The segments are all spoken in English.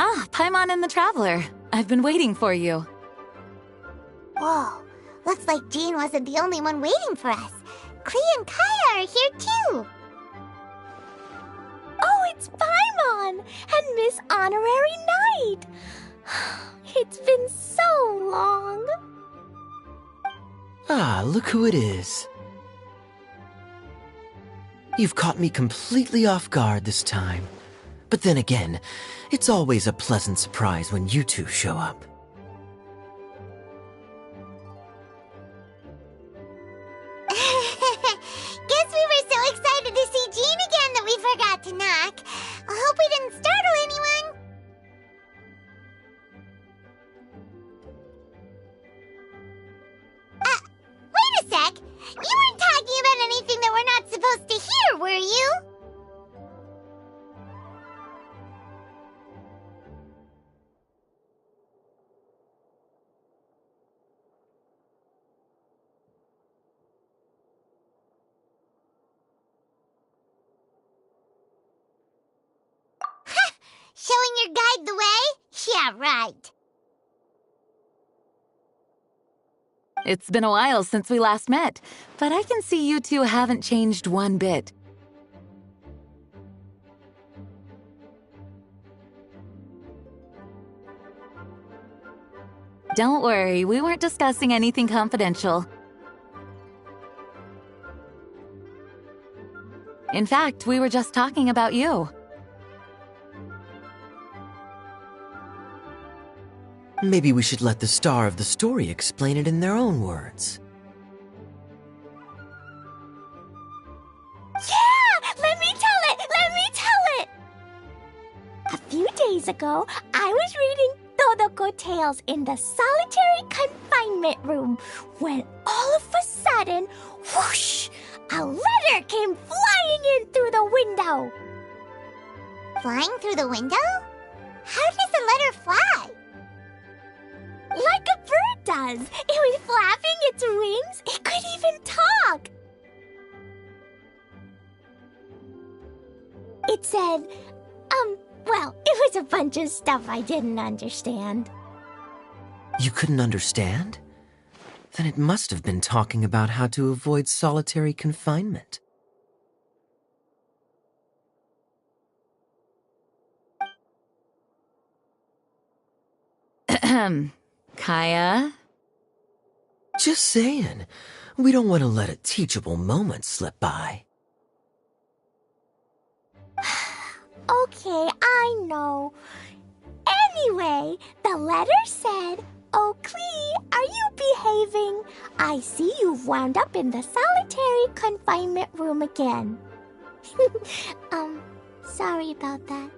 Ah, Paimon and the Traveler. I've been waiting for you. Whoa, looks like Jean wasn't the only one waiting for us. Klee and Kaya are here too. Oh, it's Paimon and Miss Honorary Knight. It's been so long. Ah, look who it is. You've caught me completely off guard this time. But then again, it's always a pleasant surprise when you two show up. Guess we were so excited to see Jean again that we forgot to knock. I hope we didn't startle anyone. Wait a sec. You weren't talking about anything that we're not supposed to hear, were you? Showing your guide the way? Yeah, right. It's been a while since we last met, but I can see you two haven't changed one bit. Don't worry, we weren't discussing anything confidential. In fact, we were just talking about you. Maybe we should let the star of the story explain it in their own words. Yeah! Let me tell it! Let me tell it! A few days ago, I was reading Todoko Tales in the solitary confinement room when all of a sudden, whoosh! A letter came flying in through the window. Flying through the window? How does a letter fly? Like a bird does. It was flapping its wings. It could even talk. It said, well, it was a bunch of stuff I didn't understand. You couldn't understand? Then it must have been talking about how to avoid solitary confinement. Kaya? Just saying. We don't want to let a teachable moment slip by. Okay, I know. Anyway, the letter said, "Oh, Klee, are you behaving? I see you've wound up in the solitary confinement room again." Sorry about that.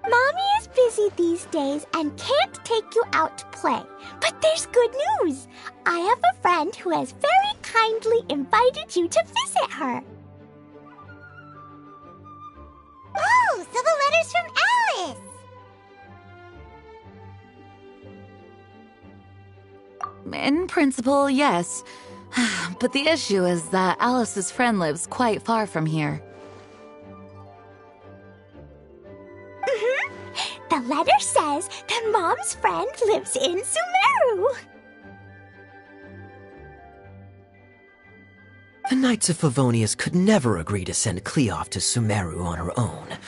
Mommy is busy these days and can't take you out to play. But there's good news. I have a friend who has very kindly invited you to visit her. Oh, so the letter's from Alice! In principle, yes. But the issue is that Alice's friend lives quite far from here. The letter says that Mom's friend lives in Sumeru. The Knights of Favonius could never agree to send Klee off to Sumeru on her own,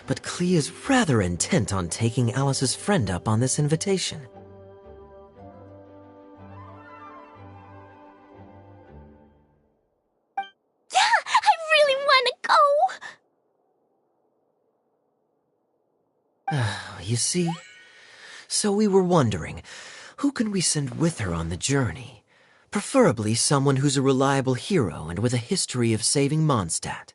but Klee is rather intent on taking Alice's friend up on this invitation. Yeah, I really want to go. You see? So we were wondering, who can we send with her on the journey? Preferably someone who's a reliable hero and with a history of saving Mondstadt.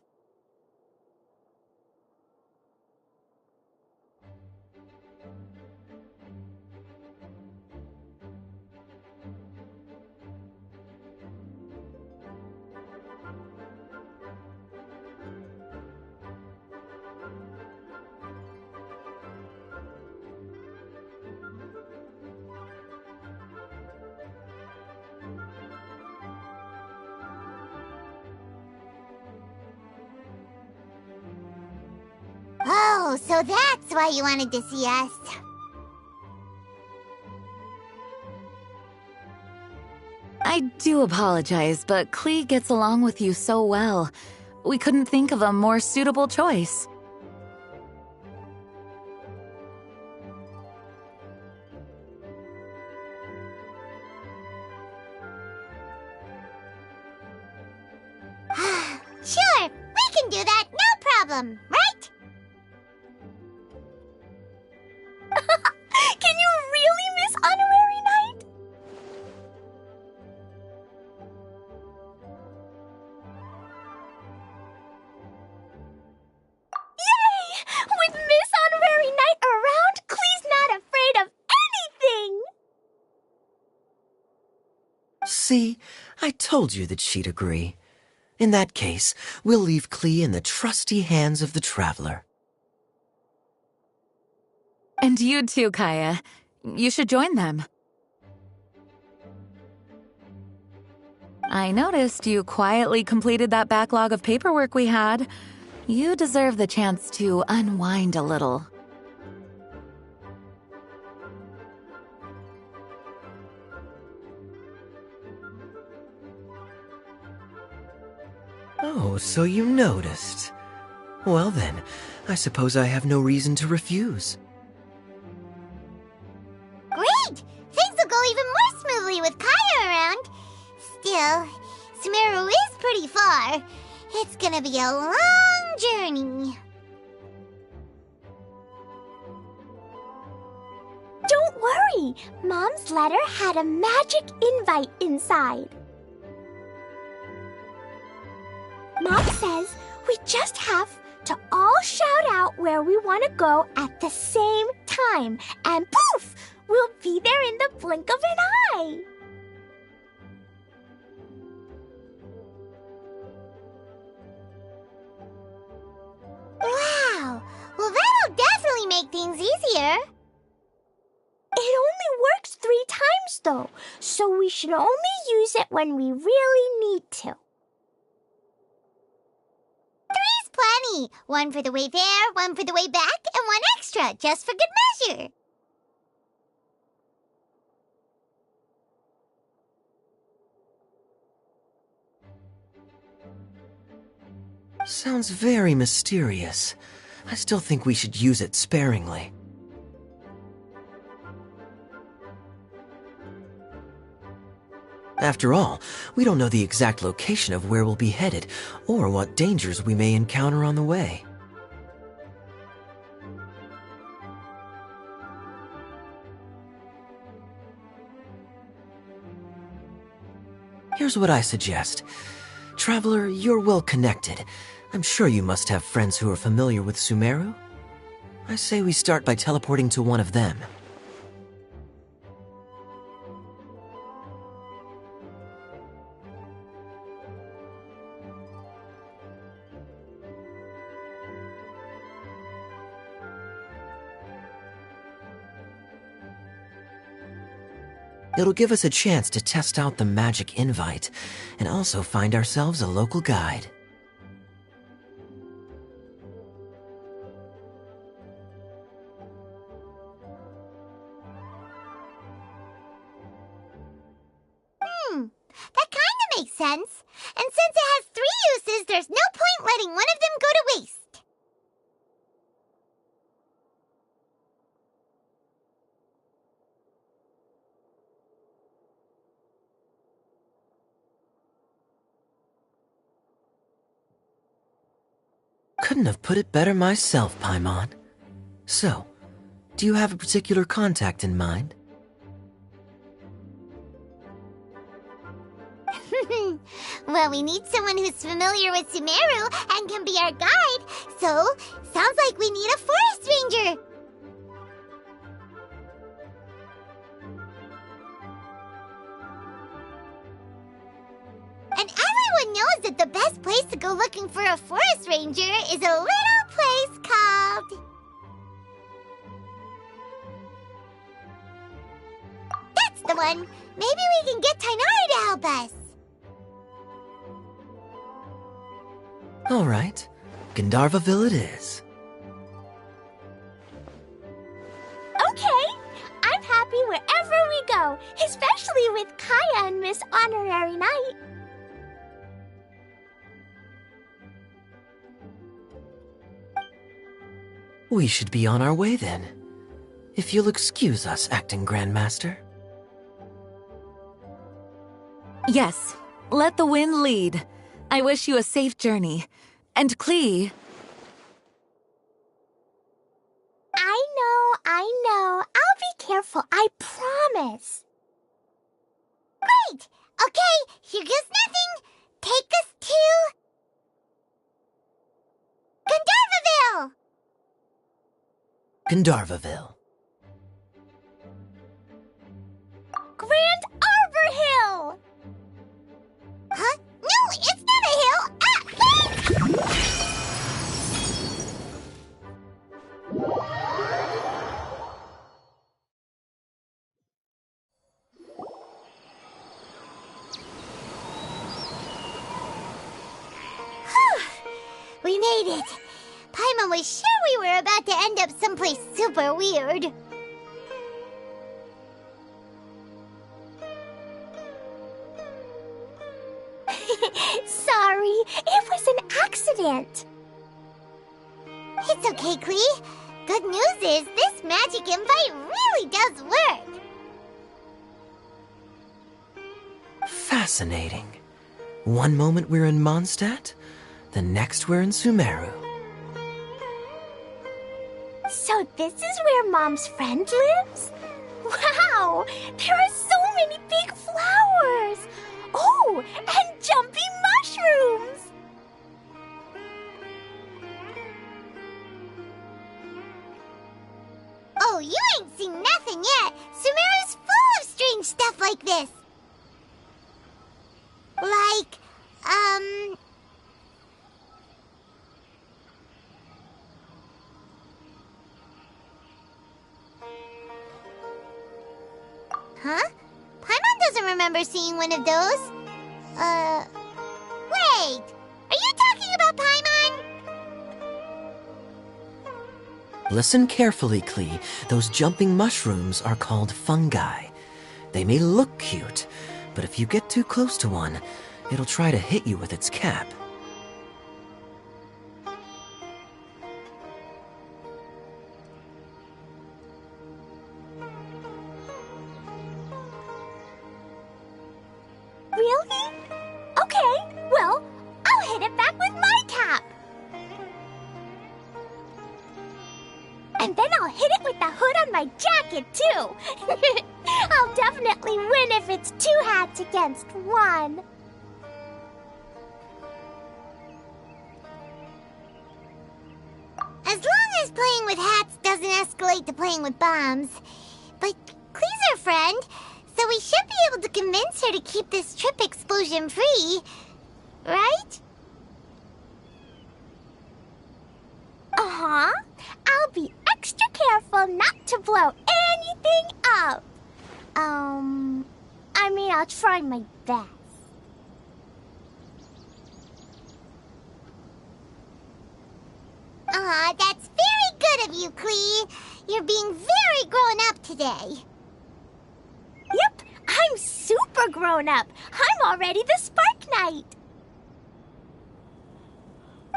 Oh, so that's that's why you wanted to see us. I do apologize, but Klee gets along with you so well. We couldn't think of a more suitable choice. Sure, we can do that, no problem, right? Can you really miss Honorary Night? Yay! With Miss Honorary Night around, Klee's not afraid of anything! See, I told you that she'd agree. In that case, we'll leave Klee in the trusty hands of the Traveler. And you too, Kaya. You should join them. I noticed you quietly completed that backlog of paperwork we had. You deserve the chance to unwind a little. Oh, so you noticed. Well then, I suppose I have no reason to refuse. Great! Things will go even more smoothly with Kaya around. Still, Sumeru is pretty far. It's gonna be a long journey. Don't worry, Mom's letter had a magic invite inside. Mom says we just have to all shout out where we want to go at the same time, and poof! We'll be there in the blink of an eye. Wow! Well, that'll definitely make things easier. It only works 3 times, though, so we should only use it when we really need to. 3's plenty. 1 for the way there, 1 for the way back, and 1 extra, just for good measure. Sounds very mysterious. I still think we should use it sparingly. After all, we don't know the exact location of where we'll be headed, or what dangers we may encounter on the way. Here's what I suggest. Traveler, you're well connected. I'm sure you must have friends who are familiar with Sumeru. I say we start by teleporting to one of them. It'll give us a chance to test out the magic invite, and also find ourselves a local guide. That kinda makes sense. And since it has 3 uses, there's no point letting one of them go to waste. Couldn't have put it better myself, Paimon. So, do you have a particular contact in mind? Well, we need someone who's familiar with Sumeru and can be our guide, so sounds like we need a forest ranger. And everyone knows that the best place to go looking for a forest ranger is a little place called... That's the one! Maybe we can get Tainari to help us. All right, Gandharvaville it is. happy wherever we go, especially with Kaya and Miss Honorary Knight. We should be on our way then. If you'll excuse us, Acting Grandmaster. Yes, let the wind lead. I wish you a safe journey. And Klee... I know. I'll be careful, I promise. Great! Okay, here goes nothing. Take us to... Gandharvaville. Grand Arbor Hill! Huh? No, it's not a hill! We made it! Paimon was sure we were about to end up someplace super weird. Sorry, it was an accident. It's okay, Klee. Good news is this magic invite really does work. Fascinating. One moment we're in Mondstadt, the next we're in Sumeru. So this is where Mom's friend lives? Wow! There are so many big flowers! Oh, and jumpy mushrooms! Oh, you ain't seen nothing yet. Sumeru's full of strange stuff like this. Like, Huh? Paimon doesn't remember seeing one of those. Wait! Are you talking about Paimon? Listen carefully, Klee. Those jumping mushrooms are called fungi. They may look cute, but if you get too close to one, it'll try to hit you with its cap. Really? Okay, well, I'll hit it back with my cap. And then I'll hit it with the hood on my jacket, too. I'll definitely win if it's 2 hats against 1. As long as playing with hats doesn't escalate to playing with bombs. But Klee's our friend, so we should be able to convince her to keep this trip explosion-free, right? Uh-huh. I'll be extra careful not to blow anything up. I'll try my best. Aw, that's very good of you, Klee. You're being very grown up today. Yep, I'm super grown up. I'm already the Spark Knight.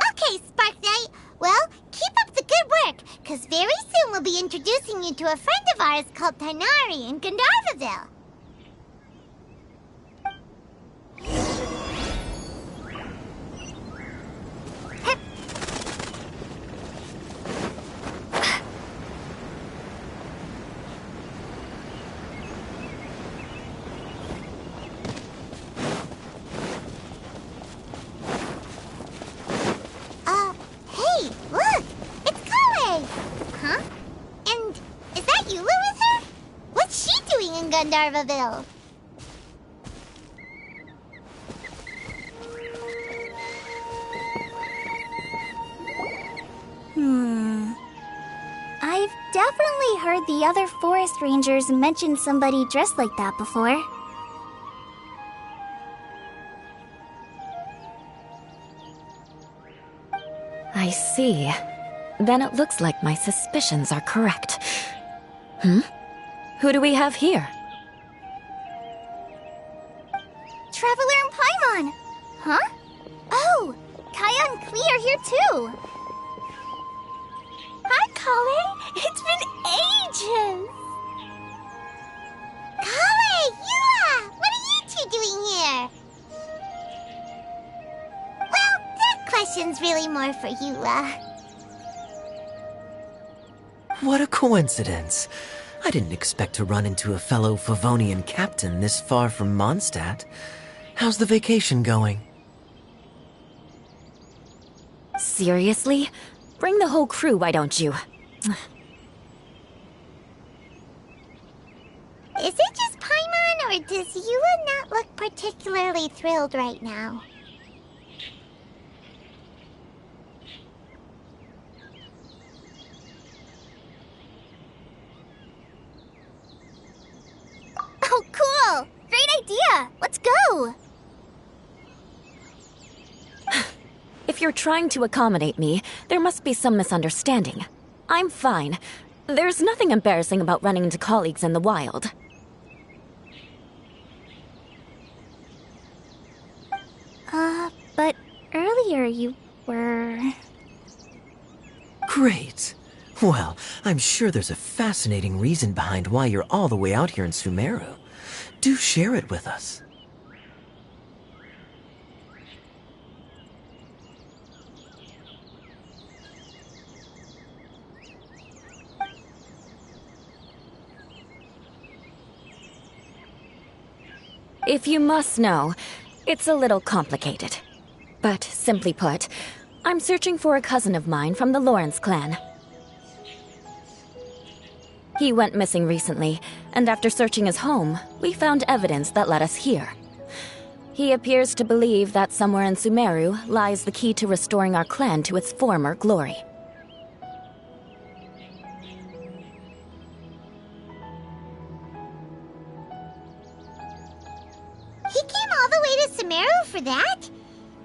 Okay, Spark Knight. Well, keep up the good work, because very soon we'll be introducing you to a friend of ours called Tighnari in Gandharvaville. Hey, look! It's Kale! Huh? And is that Yulu with her? What's she doing in Gandharvaville? I've definitely heard the other forest rangers mention somebody dressed like that before. I see. Then it looks like my suspicions are correct. Who do we have here? Traveler and Paimon! Huh? Oh, Kaya and Klee are here too! Hi, Kale! It's been ages! Kale, Yua! What are you two doing here? Well, that question's really more for Yua. What a coincidence. I didn't expect to run into a fellow Favonian captain this far from Mondstadt. How's the vacation going? Seriously? Bring the whole crew, why don't you? Is it just Paimon, or does Yua not look particularly thrilled right now? Oh, cool! Great idea! Let's go! If you're trying to accommodate me, there must be some misunderstanding. I'm fine. There's nothing embarrassing about running into colleagues in the wild. But earlier you were... Great. Well, I'm sure there's a fascinating reason behind why you're all the way out here in Sumeru. Do share it with us. If you must know, it's a little complicated. But simply put, I'm searching for a cousin of mine from the Lawrence clan. He went missing recently, and after searching his home, we found evidence that led us here. He appears to believe that somewhere in Sumeru lies the key to restoring our clan to its former glory. He came all the way to Sumeru for that?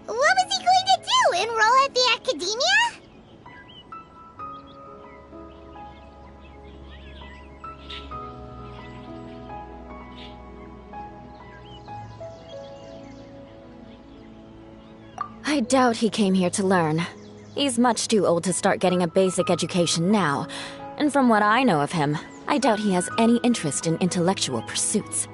What was he going to do, enroll at the academia? I doubt he came here to learn. He's much too old to start getting a basic education now, and from what I know of him, I doubt he has any interest in intellectual pursuits.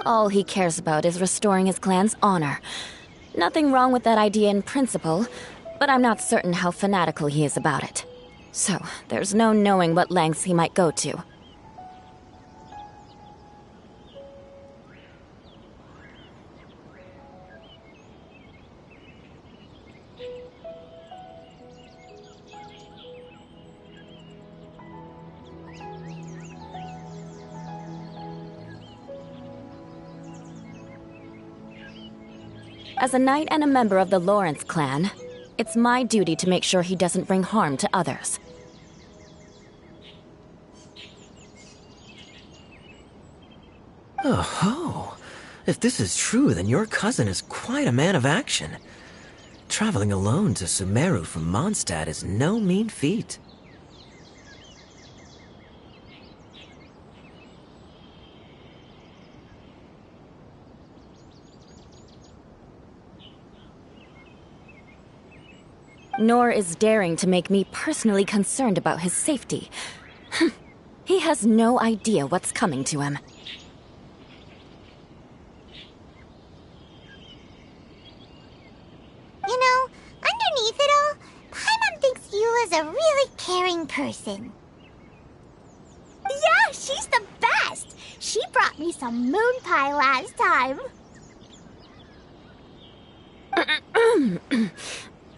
All he cares about is restoring his clan's honor. Nothing wrong with that idea in principle, but I'm not certain how fanatical he is about it. So, there's no knowing what lengths he might go to. As a knight and a member of the Lawrence clan, it's my duty to make sure he doesn't bring harm to others. Oh, if this is true, then your cousin is quite a man of action. Traveling alone to Sumeru from Mondstadt is no mean feat. Nor is daring to make me personally concerned about his safety. He has no idea what's coming to him. You know, underneath it all, Paimon thinks Yua's a really caring person. Yeah, she's the best! She brought me some moon pie last time.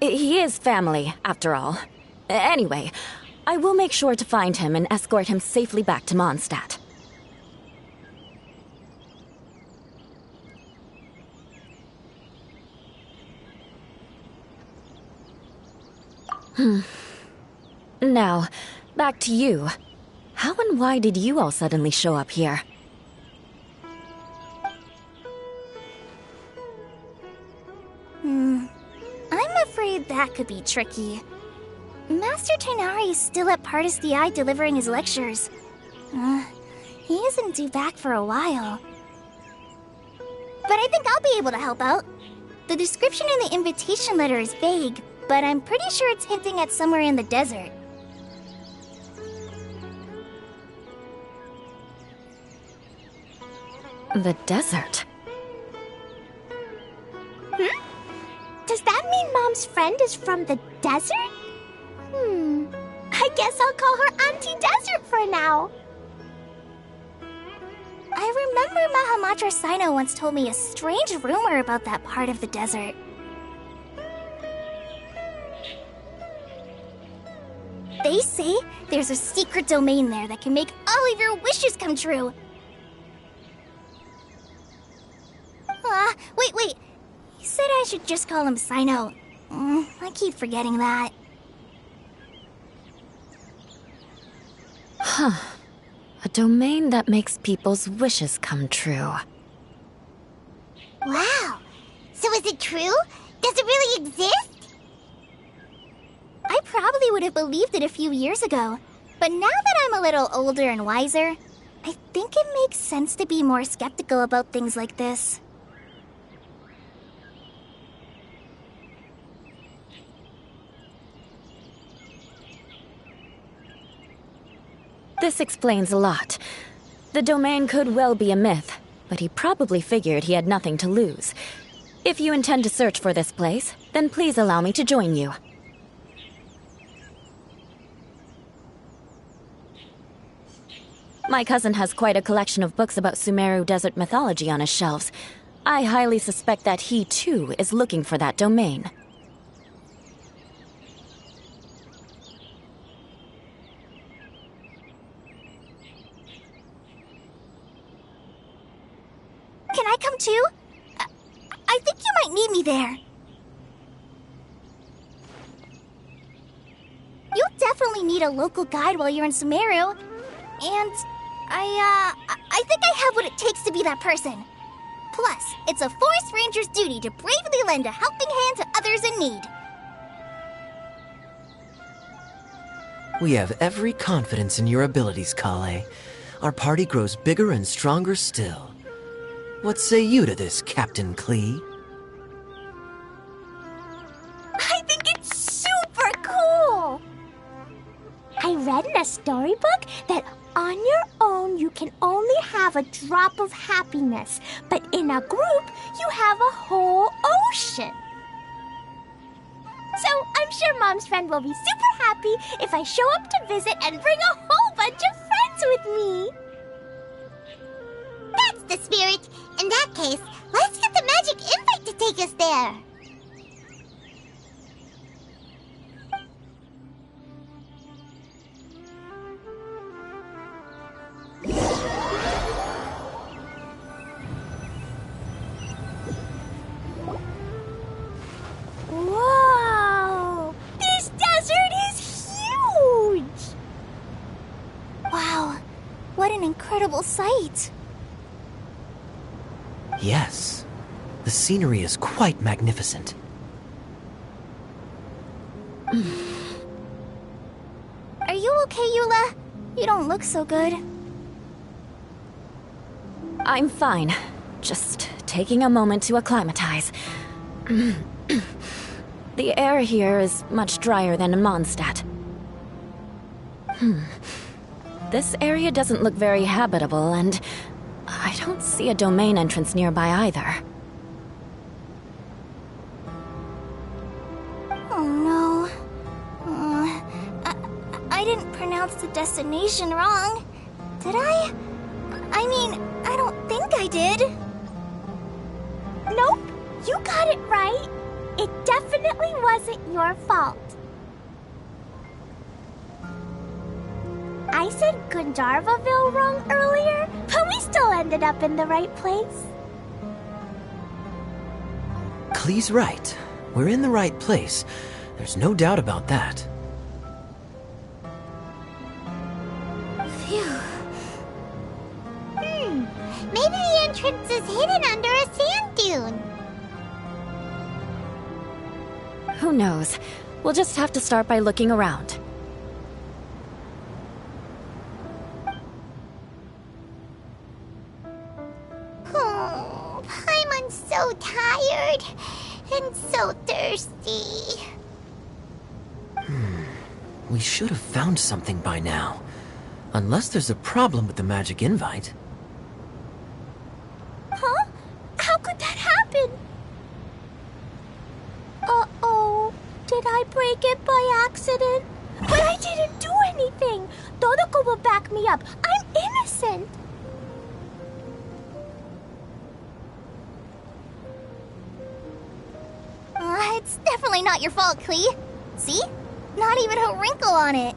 He is family, after all. Anyway, I will make sure to find him and escort him safely back to Mondstadt. Now, back to you. How and why did you all suddenly show up here? I'm afraid that could be tricky. Master Tighnari is still at Paradies delivering his lectures. He isn't due back for a while. But I think I'll be able to help out. The description in the invitation letter is vague, but I'm pretty sure it's hinting at somewhere in the desert. The desert? Does that mean Mom's friend is from the desert? I guess I'll call her Auntie Desert for now. I remember Mahamatra Sino once told me a strange rumor about that part of the desert. They say there's a secret domain there that can make all of your wishes come true. Wait. He said I should just call him Sino. I keep forgetting that. Huh. A domain that makes people's wishes come true. Wow. So is it true? Does it really exist? I probably would have believed it a few years ago. But now that I'm a little older and wiser, I think it makes sense to be more skeptical about things like this. This explains a lot. The domain could well be a myth, but he probably figured he had nothing to lose. If you intend to search for this place, then please allow me to join you. My cousin has quite a collection of books about Sumeru desert mythology on his shelves. I highly suspect that he, too, is looking for that domain. Can I come too? I think you might need me there. You'll definitely need a local guide while you're in Sumeru. And I think I have what it takes to be that person. Plus, it's a forest ranger's duty to bravely lend a helping hand to others in need. We have every confidence in your abilities, Kale. Our party grows bigger and stronger still. What say you to this, Captain Klee? I think it's super cool! I read in a storybook that on your own you can only have a drop of happiness, but in a group you have a whole ocean. So I'm sure Mom's friend will be super happy if I show up to visit and bring a whole bunch of friends with me. That's the spirit. In that case, let's get the magic invite to take us there. Whoa! This desert is huge! Wow, what an incredible sight. Yes. The scenery is quite magnificent. Are you okay, Eula? You don't look so good. I'm fine. Just taking a moment to acclimatize. The air here is much drier than in Mondstadt. This area doesn't look very habitable, and I don't see a domain entrance nearby either. Oh no. I didn't pronounce the destination wrong. Did I? I mean, I don't think I did. Nope, you got it right. It definitely wasn't your fault. I said Gundarvaville wrong earlier, but we still ended up in the right place. Klee's right. We're in the right place. There's no doubt about that. Phew. Maybe the entrance is hidden under a sand dune. Who knows? We'll just have to start by looking around. Oh, Paimon's so tired and so thirsty. We should have found something by now. Unless there's a problem with the magic invite. Huh? How could that happen? Uh-oh. Did I break it by accident? But I didn't do anything. Todoko will back me up. I'm innocent. It's definitely not your fault, Klee. See? Not even a wrinkle on it.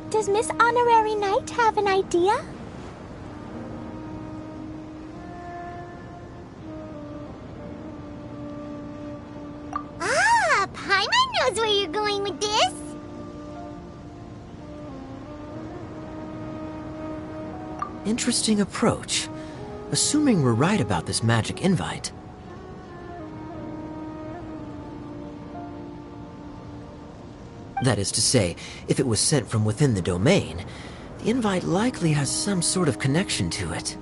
Does Miss Honorary Knight have an idea? Ah, Paimon knows where you're going with this. Interesting approach. Assuming we're right about this magic invite. That is to say, if it was sent from within the domain, the invite likely has some sort of connection to it.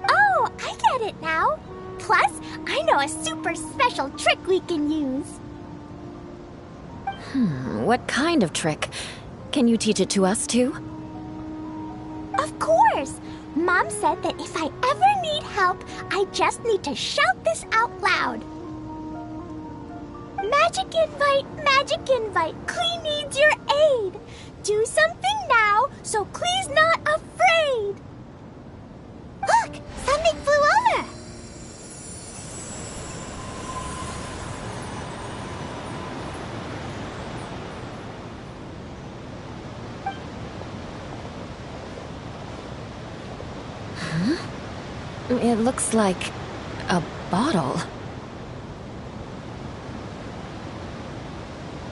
Oh, I get it now. Plus, I know a super special trick we can use. What kind of trick? Can you teach it to us too? Of course! Mom said that if I ever need help, I just need to shout this out loud. Magic invite, Klee needs your aid. Do something now, so Klee's not afraid. Look, something flew over. It looks like a bottle.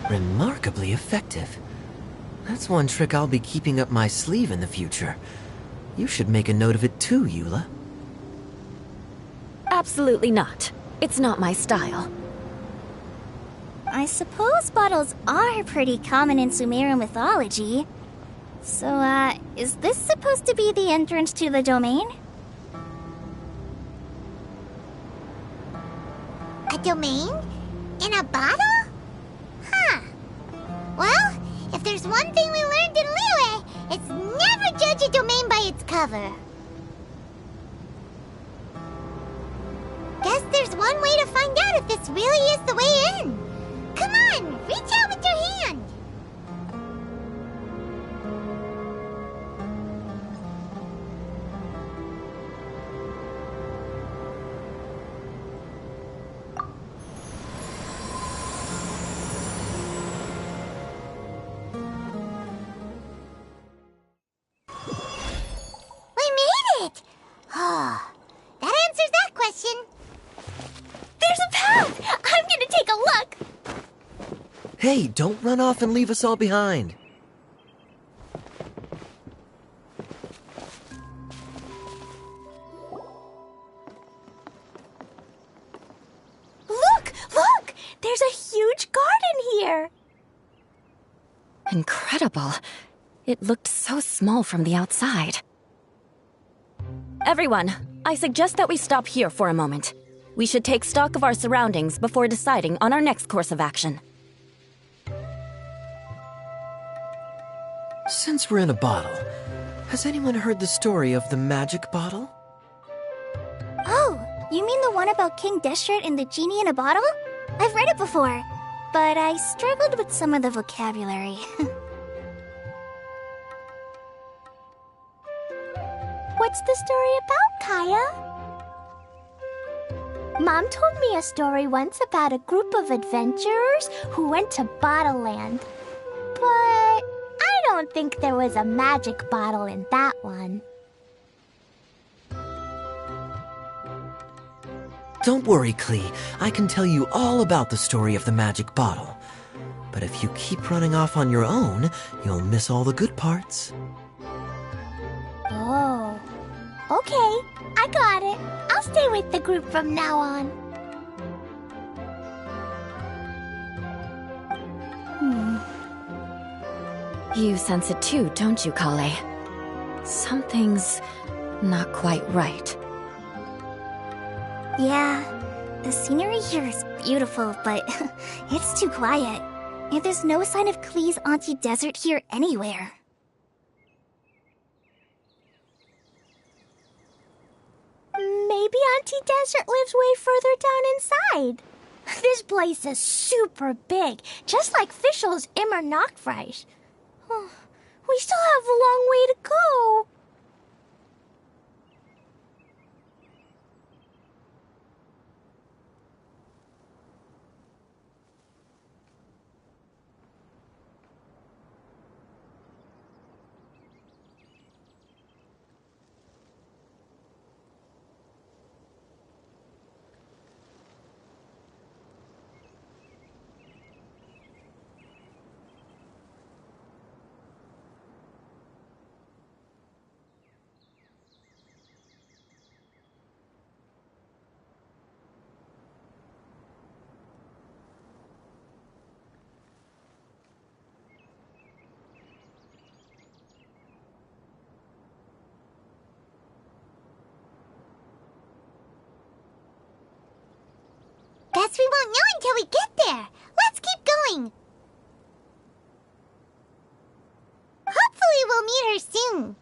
Remarkably effective. That's one trick I'll be keeping up my sleeve in the future. You should make a note of it too, Eula. Absolutely not. It's not my style. I suppose bottles are pretty common in Sumeru mythology. So, is this supposed to be the entrance to the domain? A domain? In a bottle? Huh. Well, if there's one thing we learned in Liyue, it's never judge a domain by its cover. Guess there's one way to find out if this really is the way in. Come on, reach out with your hand. We made it! Oh, that answers that question. There's a path! I'm gonna take a look! Hey, don't run off and leave us all behind. Look! There's a huge garden here! Incredible. It looked so small from the outside. Everyone, I suggest that we stop here for a moment. We should take stock of our surroundings before deciding on our next course of action. Since we're in a bottle, has anyone heard the story of the magic bottle? Oh, you mean the one about King Deshret and the genie in a bottle? I've read it before, but I struggled with some of the vocabulary. What's the story about, Kaya? Mom told me a story once about a group of adventurers who went to Bottle Land. But I don't think there was a magic bottle in that one. Don't worry, Klee. I can tell you all about the story of the magic bottle. But if you keep running off on your own, you'll miss all the good parts. Oh. Okay, I got it. I'll stay with the group from now on. You sense it too, don't you, Kale? Something's not quite right. Yeah, the scenery here is beautiful, but it's too quiet. And there's no sign of Klee's Auntie Desert here anywhere. Maybe Auntie Desert lives way further down inside. This place is super big, just like Fischl's Immer Nachtreich. We still have a long way to go. Guess we won't know until we get there. Let's keep going. Hopefully we'll meet her soon.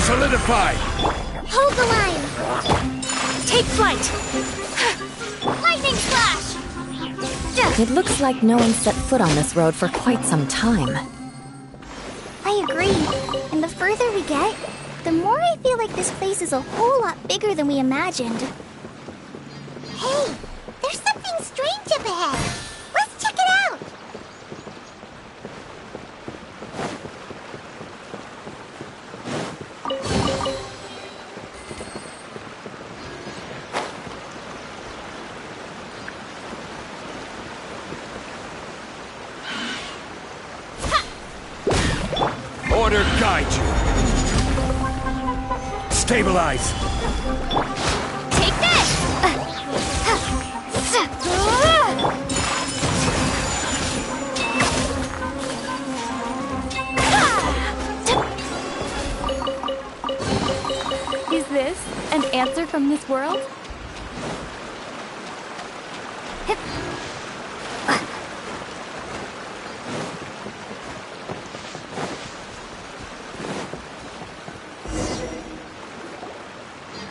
Solidify! Hold the line. Take flight. Lightning flash! It looks like no one set foot on this road for quite some time. I agree. And the further we get, the more I feel like this place is a whole lot bigger than we imagined. Hey, there's something strange up ahead. Let's check it out. Order guide you. Stabilize. Take this! Is this an answer from this world?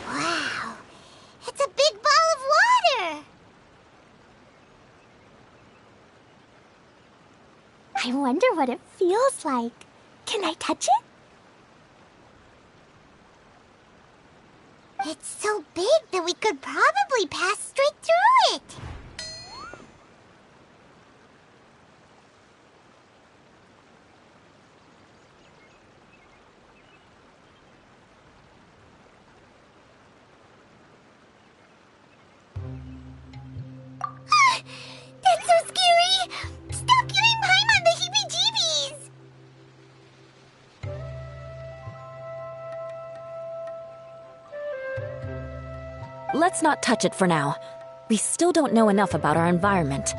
Wow, it's a big ball of water. I wonder what it feels like. Can I touch it? It's so big that we could probably pass straight through it. That's so scary! Stop giving Paimon the heebie-jeebies! let's not touch it for now. We still don't know enough about our environment.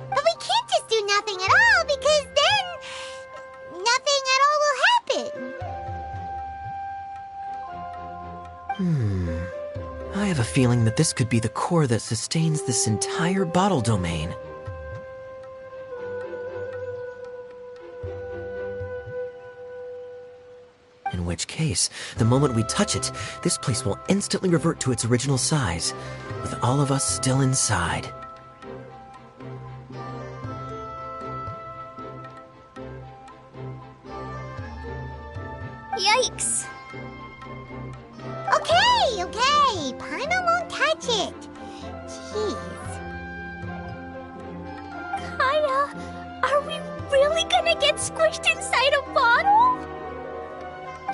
But we can't just do nothing at all, because then nothing at all will happen. I have a feeling that this could be the core that sustains this entire bottle domain. In which case, the moment we touch it, this place will instantly revert to its original size, with all of us still inside. Yikes! Okay. Paimon won't touch it. Jeez. Kaya, are we really gonna get squished inside a bottle?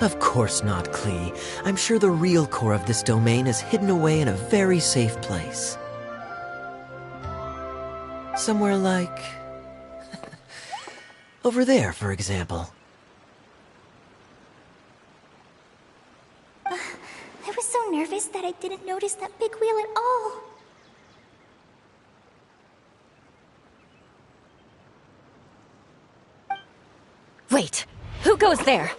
Of course not, Klee. I'm sure the real core of this domain is hidden away in a very safe place. Somewhere like... over there, for example. I was so nervous that I didn't notice that big wheel at all. Wait, who goes there?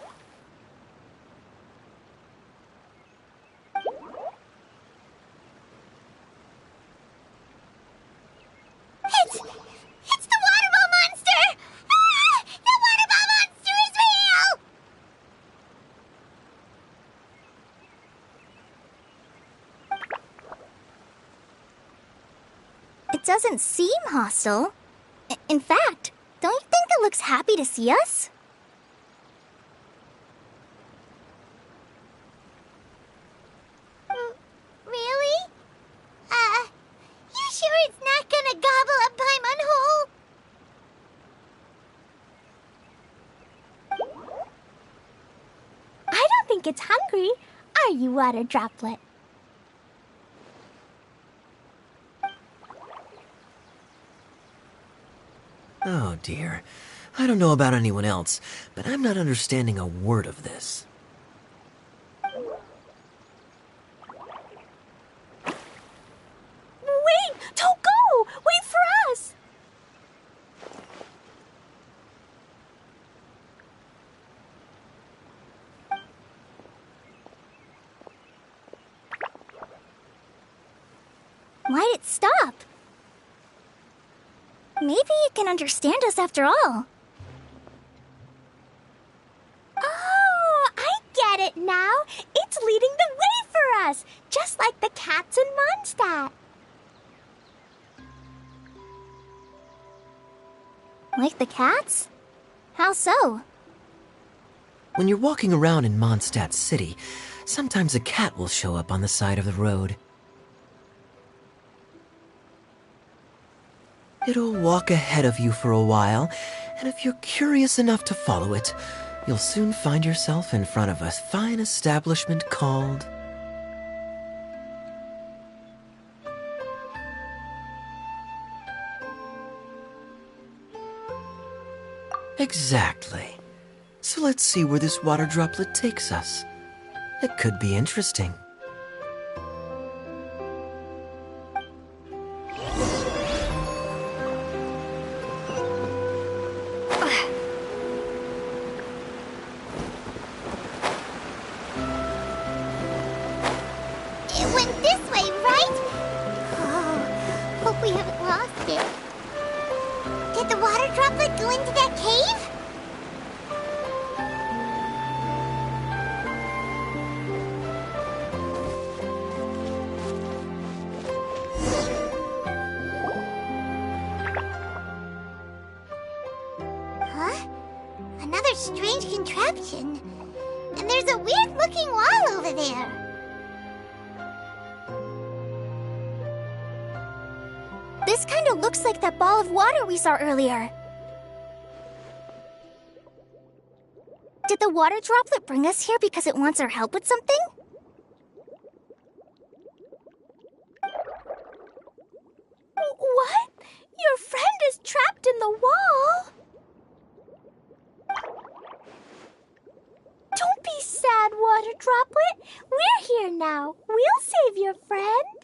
It's the water ball monster! Ah! The water ball monster is real! It doesn't seem hostile. In fact, don't you think it looks happy to see us? Really? You sure it's not gonna gobble up Paimon whole? I don't think it's hungry. Are you, Water Droplet? Oh dear. I don't know about anyone else, but I'm not understanding a word of this. Wait! Don't go! Wait for us! Why'd it stop? Maybe it can understand us after all. Oh, I get it now. It's leading the way for us, just like the cats in Mondstadt. Like the cats? How so? When you're walking around in Mondstadt City, sometimes a cat will show up on the side of the road. It'll walk ahead of you for a while, and if you're curious enough to follow it, you'll soon find yourself in front of a fine establishment called... Exactly. So let's see where this water droplet takes us. It could be interesting. It went this way, right? Oh, hope we haven't lost it. Did the water droplet go into that cave? Huh? Another strange contraption. And there's a weird-looking wall over there. This kind of looks like that ball of water we saw earlier. Did the water droplet bring us here because it wants our help with something? What? Your friend is trapped in the wall? droplet? We're here now. We'll save your friend.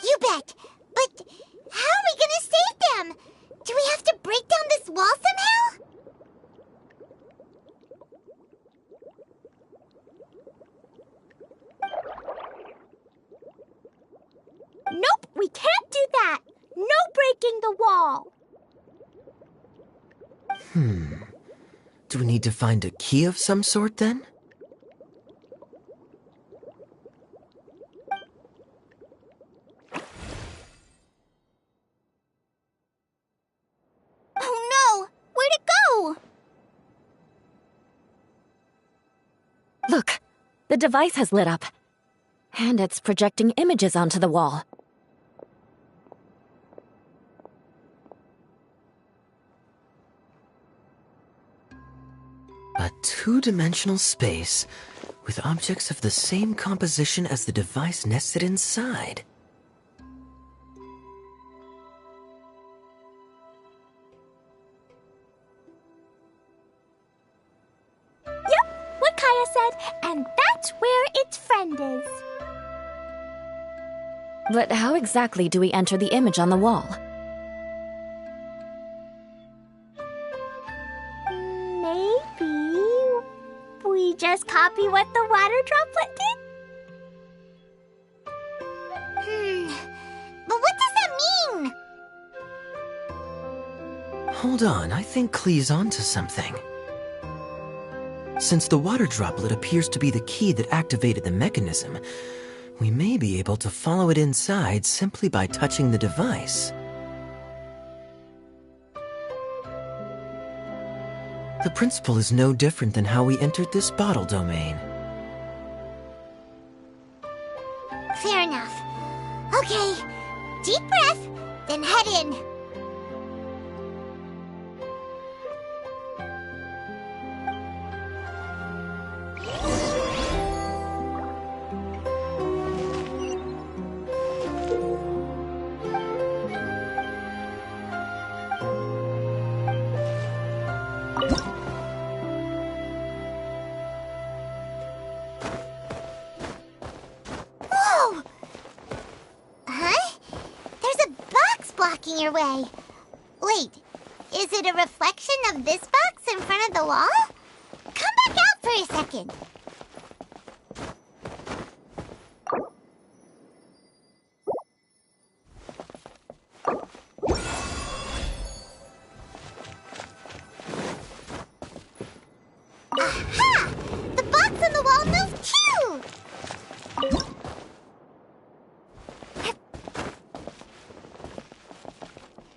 You bet. But how are we gonna save them? Do we have to break down this wall somehow? Nope, we can't do that. No breaking the wall. Do we need to find a key of some sort then? Oh no! Where'd it go? Look, the device has lit up. And it's projecting images onto the wall. A two-dimensional space with objects of the same composition as the device nested inside. Yep, what Kaya said, and that's where its friend is. But how exactly do we enter the image on the wall? Maybe we just copy what the water droplet did? But what does that mean? Hold on, I think Klee's onto something. Since the water droplet appears to be the key that activated the mechanism, we may be able to follow it inside simply by touching the device. The principle is no different than how we entered this bottle domain. Fair enough. Okay, deep breath, then head in. Whoa! Huh? There's a box blocking your way. Wait, is it a reflection of this box in front of the wall? Come back out for a second. Aha! The box on the wall moved too!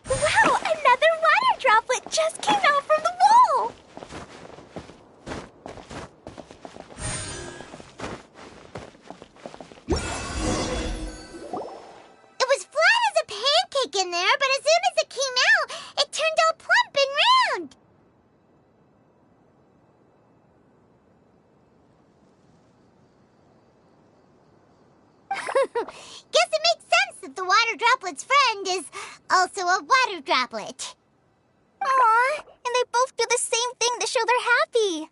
Wow, another water droplet just came out from the wall! It was flat as a pancake in there, but as soon as it came out, it turned all plump and round. Guess it makes sense that the water droplet's friend is also a water droplet. Aw, and they both do the same thing to show they're happy.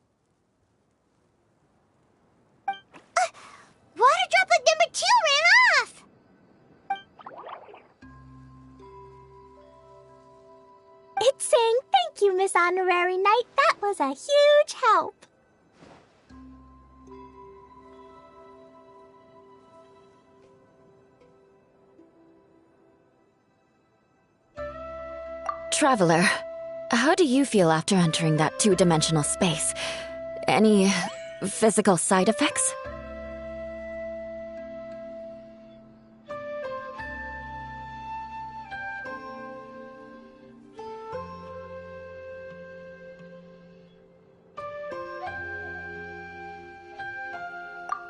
Water droplet number 2 ran off. It's saying thank you, Miss Honorary Knight. That was a huge help. Traveler, how do you feel after entering that two-dimensional space? Any physical side effects?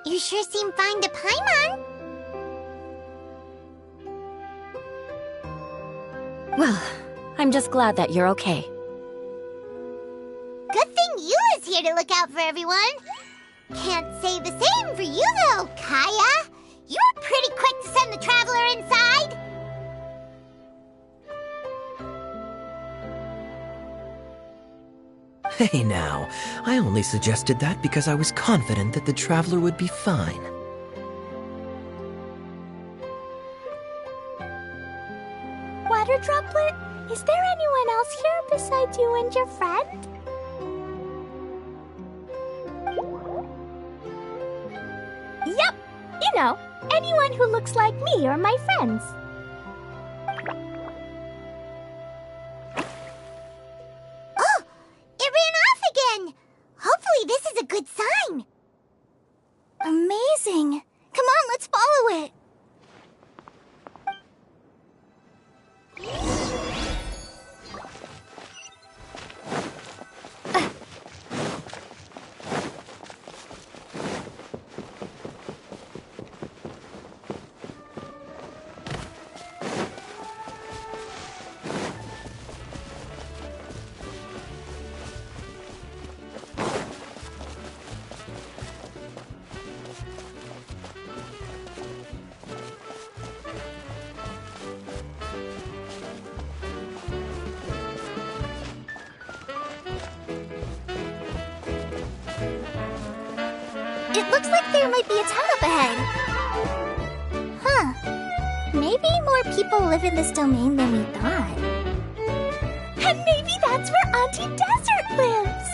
You sure seem fine to Paimon. Well, I'm just glad that you're okay. Good thing you is here to look out for everyone. Can't say the same for you though, Kaya. You were pretty quick to send the traveler inside. Hey now, I only suggested that because I was confident that the traveler would be fine. Water Droplet, is there anyone else here besides you and your friend? Yep, you know, anyone who looks like me or my friends. Oh, it ran off again. Hopefully this is a good sign. Amazing! Come on, let's follow it! It looks like there might be a town up ahead. Huh. Maybe more people live in this domain than we thought. And maybe that's where Auntie Desert lives!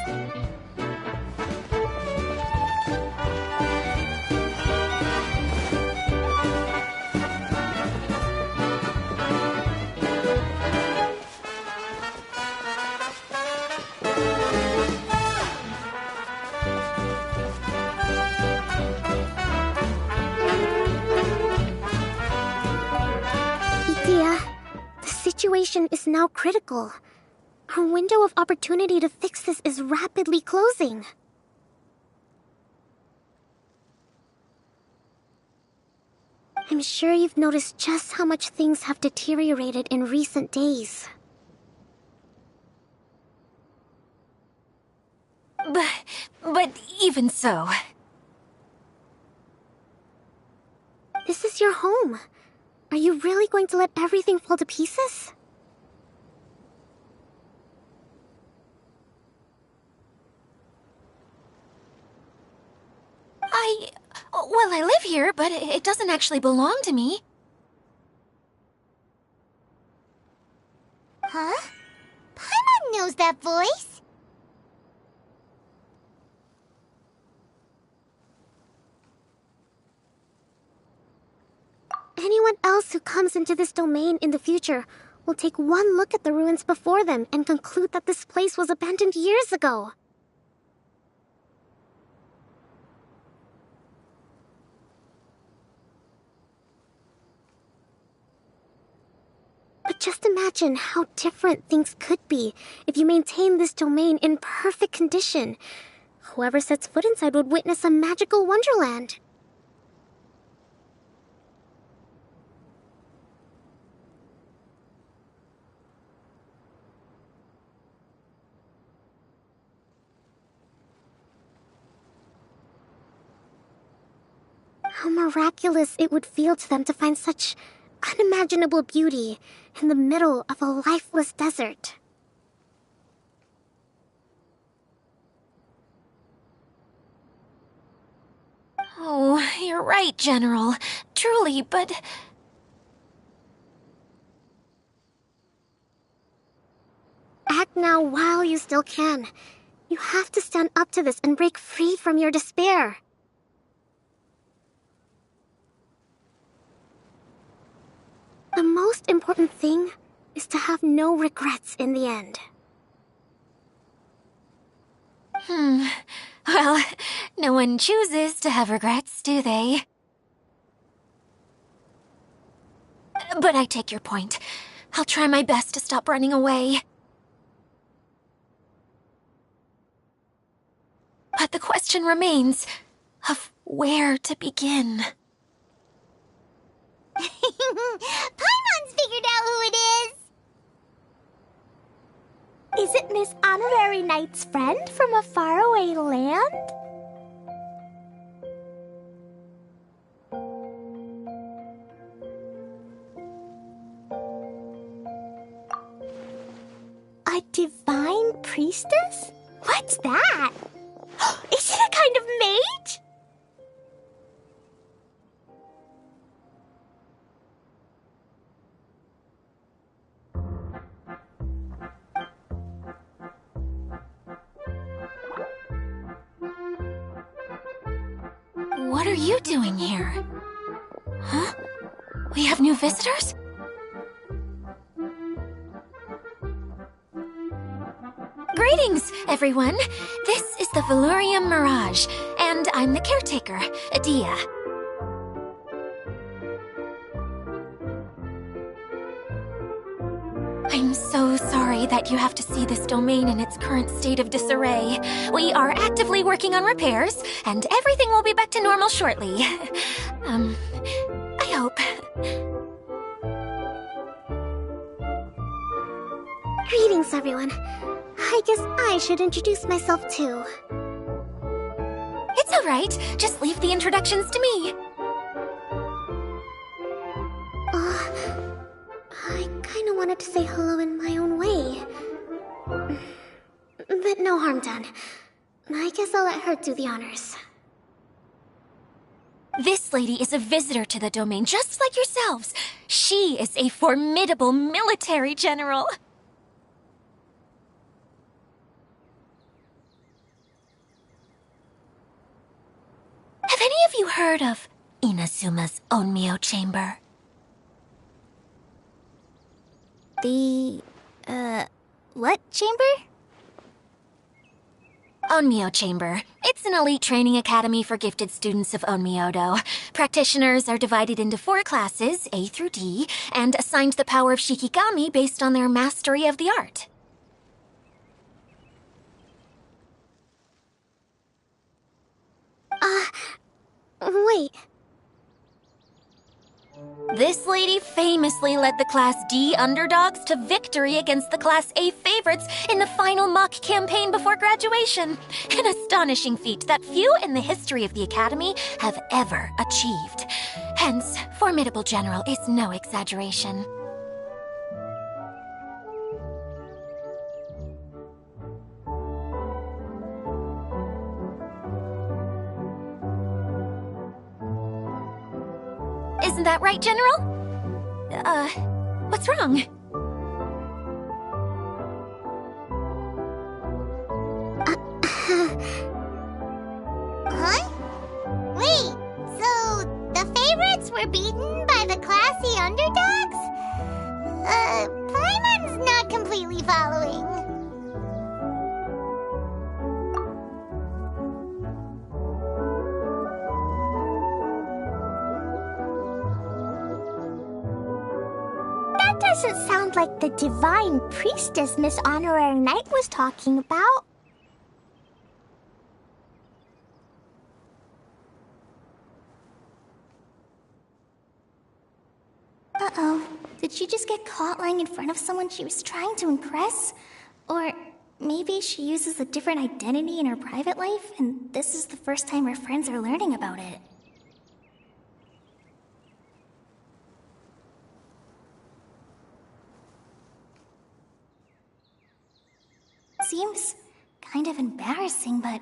Itia, the situation is now critical. Our window of opportunity to fix this is rapidly closing. I'm sure you've noticed just how much things have deteriorated in recent days. But even so... This is your home. Are you really going to let everything fall to pieces? Well, I live here, but it doesn't actually belong to me. Huh? Paimon knows that voice. Anyone else who comes into this domain in the future will take one look at the ruins before them and conclude that this place was abandoned years ago. But just imagine how different things could be if you maintain this domain in perfect condition. Whoever sets foot inside would witness a magical wonderland. How miraculous it would feel to them to find such unimaginable beauty in the middle of a lifeless desert. Oh, you're right, General. Truly, but... Act now while you still can. You have to stand up to this and break free from your despair. The most important thing is to have no regrets in the end. Well, no one chooses to have regrets, do they? But I take your point. I'll try my best to stop running away. But the question remains of where to begin. Paimon's figured out who it is! Is it Miss Honorary Knight's friend from a faraway land? A divine priestess? What's that? Is it a kind of mage? What are you doing here? Huh? We have new visitors? Greetings, everyone. This is the Valurium Mirage, and I'm the caretaker, Adia. I'm so sorry that you have to see this domain in its current state of disarray. We are actively working on repairs, and everything will be back to normal shortly. I hope. Greetings, everyone. I guess I should introduce myself too. It's alright. Just leave the introductions to me. I kinda wanted to say hello in my own way. But no harm done. I guess I'll let her do the honors. This lady is a visitor to the domain, just like yourselves. She is a formidable military general. Have any of you heard of Inazuma's Onmyo Chamber? The, what chamber? Onmyo Chamber. It's an elite training academy for gifted students of Onmyodo. Practitioners are divided into 4 classes, A through D, and assigned the power of Shikigami based on their mastery of the art. Wait. This lady famously led the Class D underdogs to victory against the Class A favorites in the final mock campaign before graduation. An astonishing feat that few in the history of the Academy have ever achieved. Hence, formidable general is no exaggeration. Isn't that right, General? What's wrong? Huh? Wait, so the favorites were beaten by the classy underdogs? Paimon's not completely following. That doesn't sound like the divine priestess Miss Honorary Knight was talking about. Uh-oh. Did she just get caught lying in front of someone she was trying to impress? Or maybe she uses a different identity in her private life, and this is the first time her friends are learning about it. Seems kind of embarrassing, but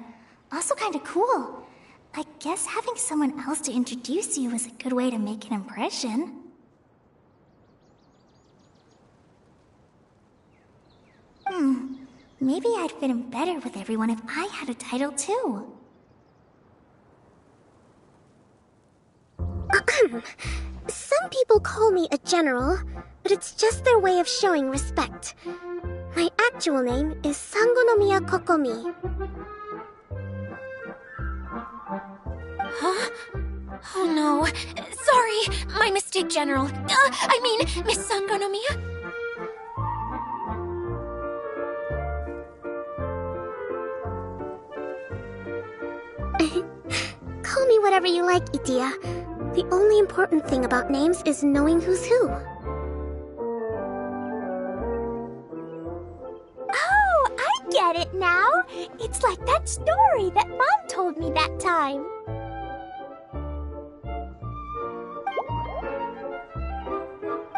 also kind of cool. I guess having someone else to introduce you is a good way to make an impression. Maybe I'd fit in better with everyone if I had a title too. Some people call me a general, but it's just their way of showing respect. My actual name is Sangonomiya Kokomi. Huh? Oh no. Sorry, my mistake, General. I mean, Miss Sangonomiya. Call me whatever you like, Idia. The only important thing about names is knowing who's who. Oh, I get it now. It's like that story that Mom told me that time.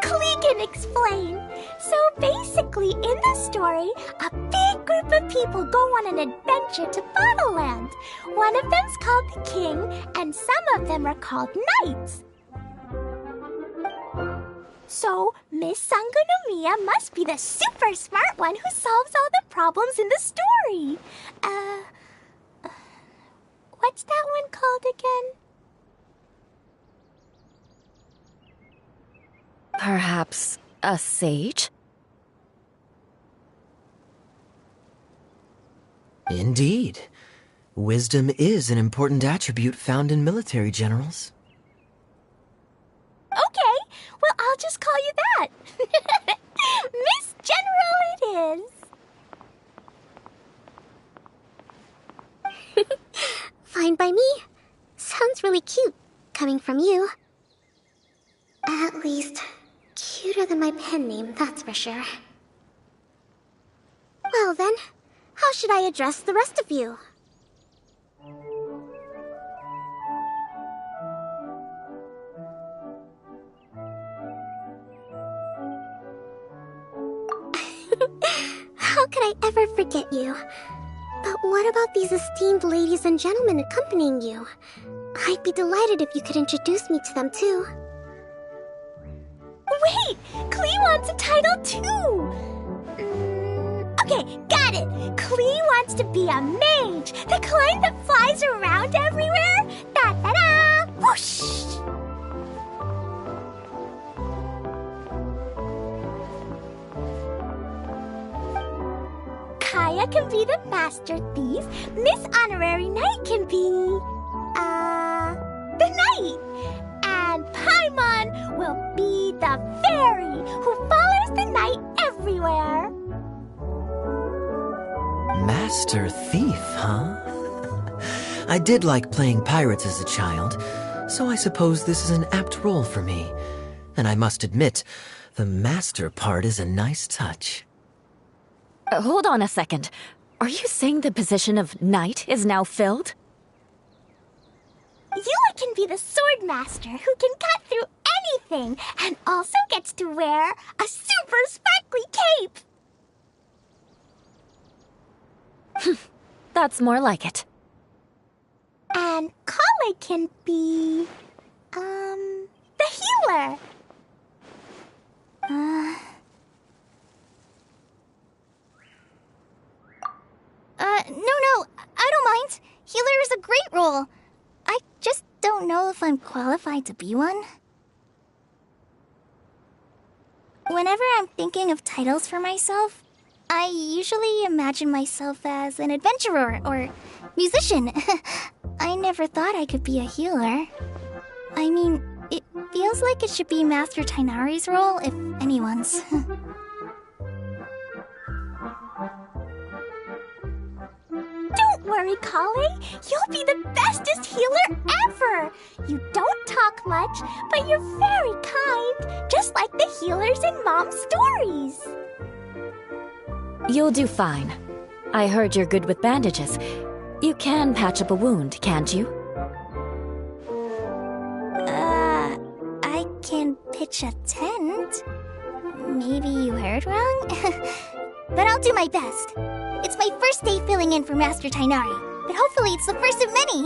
Klee can explain. So basically, in the story, a big group of people go on an adventure to Bottleland. One of them's called the King, and some of them are called Knights. So, Miss Sangonomiya must be the super smart one who solves all the problems in the story. What's that one called again? Perhaps a sage? Indeed. Wisdom is an important attribute found in military generals. Okay, well, I'll just call you that. Miss General it is. Fine by me. Sounds really cute, coming from you. At least, cuter than my pen name, that's for sure. Well then, how should I address the rest of you? How could I ever forget you? But what about these esteemed ladies and gentlemen accompanying you? I'd be delighted if you could introduce me to them too. Wait! Klee wants a title too! Okay, got it! Klee wants to be a mage! The kind that flies around everywhere! Da-da-da! Whoosh! Kaya can be the master thief. Miss Honorary Knight can be... the knight! And Paimon will be the fairy who follows the knight everywhere. Master thief, huh? I did like playing pirates as a child, so I suppose this is an apt role for me. And I must admit, the master part is a nice touch. Hold on a second. Are you saying the position of knight is now filled? Yula can be the sword master who can cut through anything and also gets to wear a super sparkly cape. That's more like it. And Kale can be... the healer. No, I don't mind. Healer is a great role. I just don't know if I'm qualified to be one. Whenever I'm thinking of titles for myself, I usually imagine myself as an adventurer or musician. I never thought I could be a healer. I mean, it feels like it should be Master Tainari's role, if anyone's. Don't worry, Kale. You'll be the bestest healer ever. You don't talk much, but you're very kind, just like the healers in Mom's stories. You'll do fine. I heard you're good with bandages. You can patch up a wound, can't you? I can pitch a tent. Maybe you heard wrong? But I'll do my best. It's my first day filling in for Master Tainari, but hopefully it's the first of many.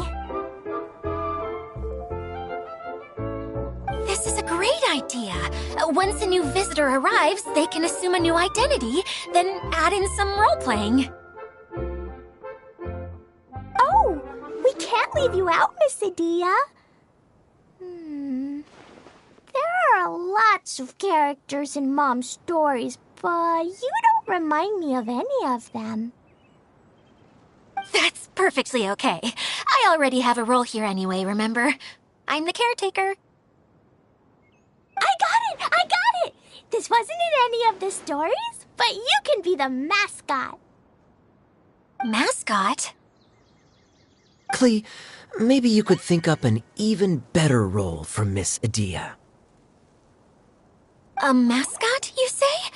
This is a great idea. Once a new visitor arrives, they can assume a new identity, then add in some role-playing. Oh, we can't leave you out, Miss Adia. There are lots of characters in Mom's stories, but you don't remind me of any of them. That's perfectly okay. I already have a role here anyway, remember? I'm the caretaker. I got it! This wasn't in any of the stories, but you can be the mascot. Mascot? Klee, maybe you could think up an even better role for Miss Adia. A mascot, you say?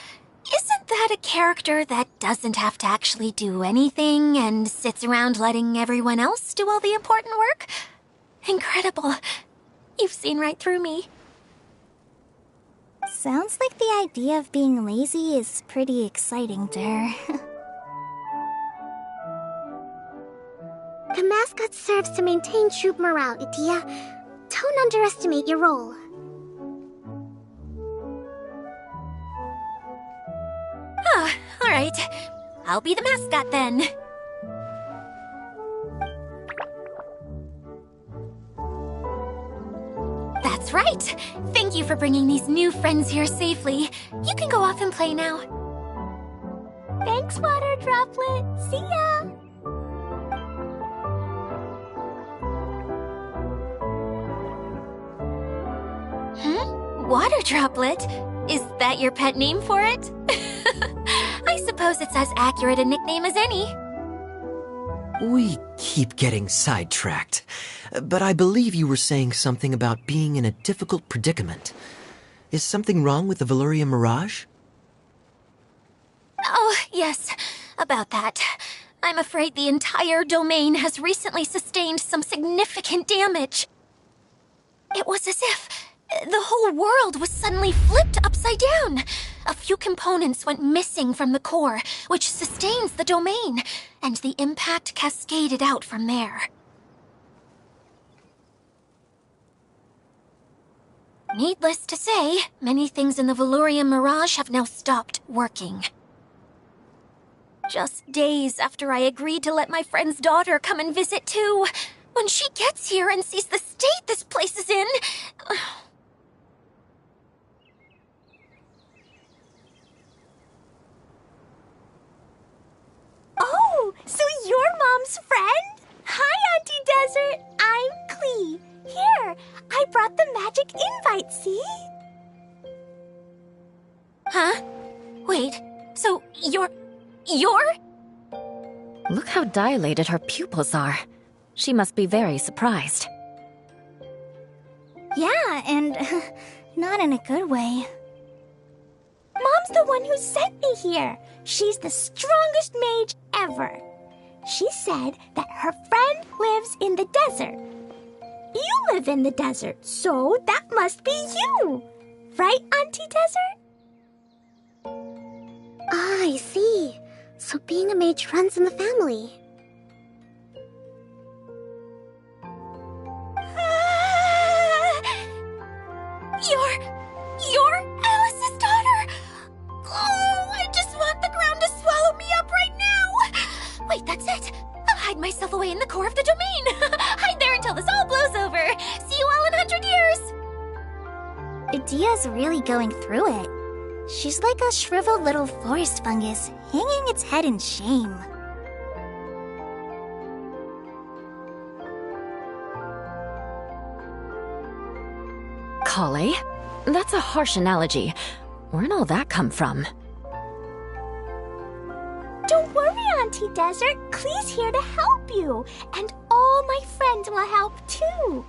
Isn't that a character that doesn't have to actually do anything and sits around letting everyone else do all the important work? Incredible. You've seen right through me. Sounds like the idea of being lazy is pretty exciting to her. The mascot serves to maintain troop morale, Idia. Don't underestimate your role. Ah, alright. I'll be the mascot then. That's right. Thank you for bringing these new friends here safely. You can go off and play now. Thanks, Water Droplet. See ya! Water Droplet? Is that your pet name for it? I suppose it's as accurate a nickname as any. We keep getting sidetracked, but I believe you were saying something about being in a difficult predicament. Is something wrong with the Valyria Mirage? Oh, yes, about that. I'm afraid the entire domain has recently sustained some significant damage. It was as if the whole world was suddenly flipped upside down. A few components went missing from the core, which sustains the domain, and the impact cascaded out from there. Needless to say, many things in the Valyria Mirage have now stopped working. Just days after I agreed to let my friend's daughter come and visit too. When she gets here and sees the state this place is in... Oh, so you're Mom's friend? Hi, Auntie Desert. I'm Klee. Here, I brought the magic invite, see? Huh? Wait, so you're... Look how dilated her pupils are. She must be very surprised. Yeah, and not in a good way. Mom's the one who sent me here. She's the strongest mage ever. She said that her friend lives in the desert. You live in the desert, so that must be you. Right, Auntie Desert? Ah, I see. So being a mage runs in the family. You're Alice's daughter! Oh, I just want the ground to swallow me up right now! Wait, that's it! I'll hide myself away in the core of the domain! Hide there until this all blows over! See you all in 100 years! Idia's really going through it. She's like a shriveled little forest fungus, hanging its head in shame. Kale? That's a harsh analogy. Where'd all that come from? Don't worry, Auntie Desert. Klee's here to help you. And all my friends will help too.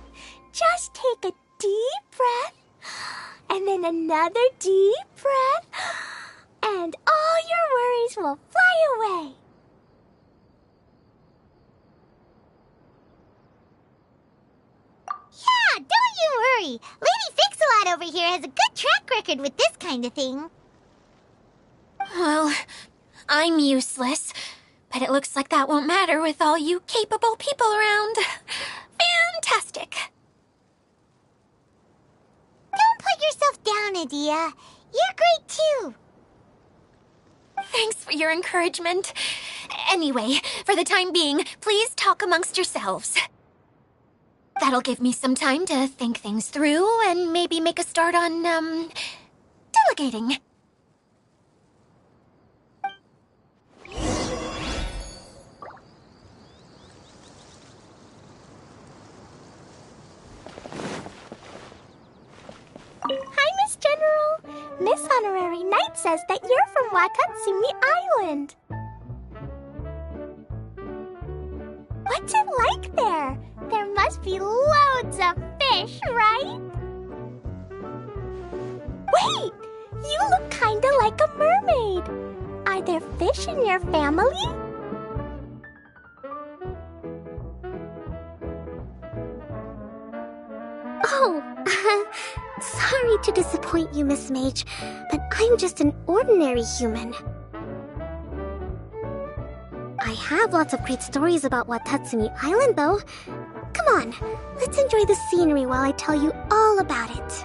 Just take a deep breath. And then another deep breath. And all your worries will fly away. Yeah, don't you worry. Lady Fix-A-Lot over here has a good track record with this kind of thing. Well, I'm useless, but it looks like that won't matter with all you capable people around. Fantastic. Don't put yourself down, Idia. You're great too. Thanks for your encouragement. Anyway, for the time being, please talk amongst yourselves. That'll give me some time to think things through and maybe make a start on, delegating. Hi, Miss General. Miss Honorary Knight says that you're from Watatsumi Island. What's it like there? There must be loads of fish, right? Wait! You look kinda like a mermaid. Are there fish in your family? Oh, sorry to disappoint you, Miss Mage, but I'm just an ordinary human. I have lots of great stories about Watatsumi Island, though. Come on, let's enjoy the scenery while I tell you all about it.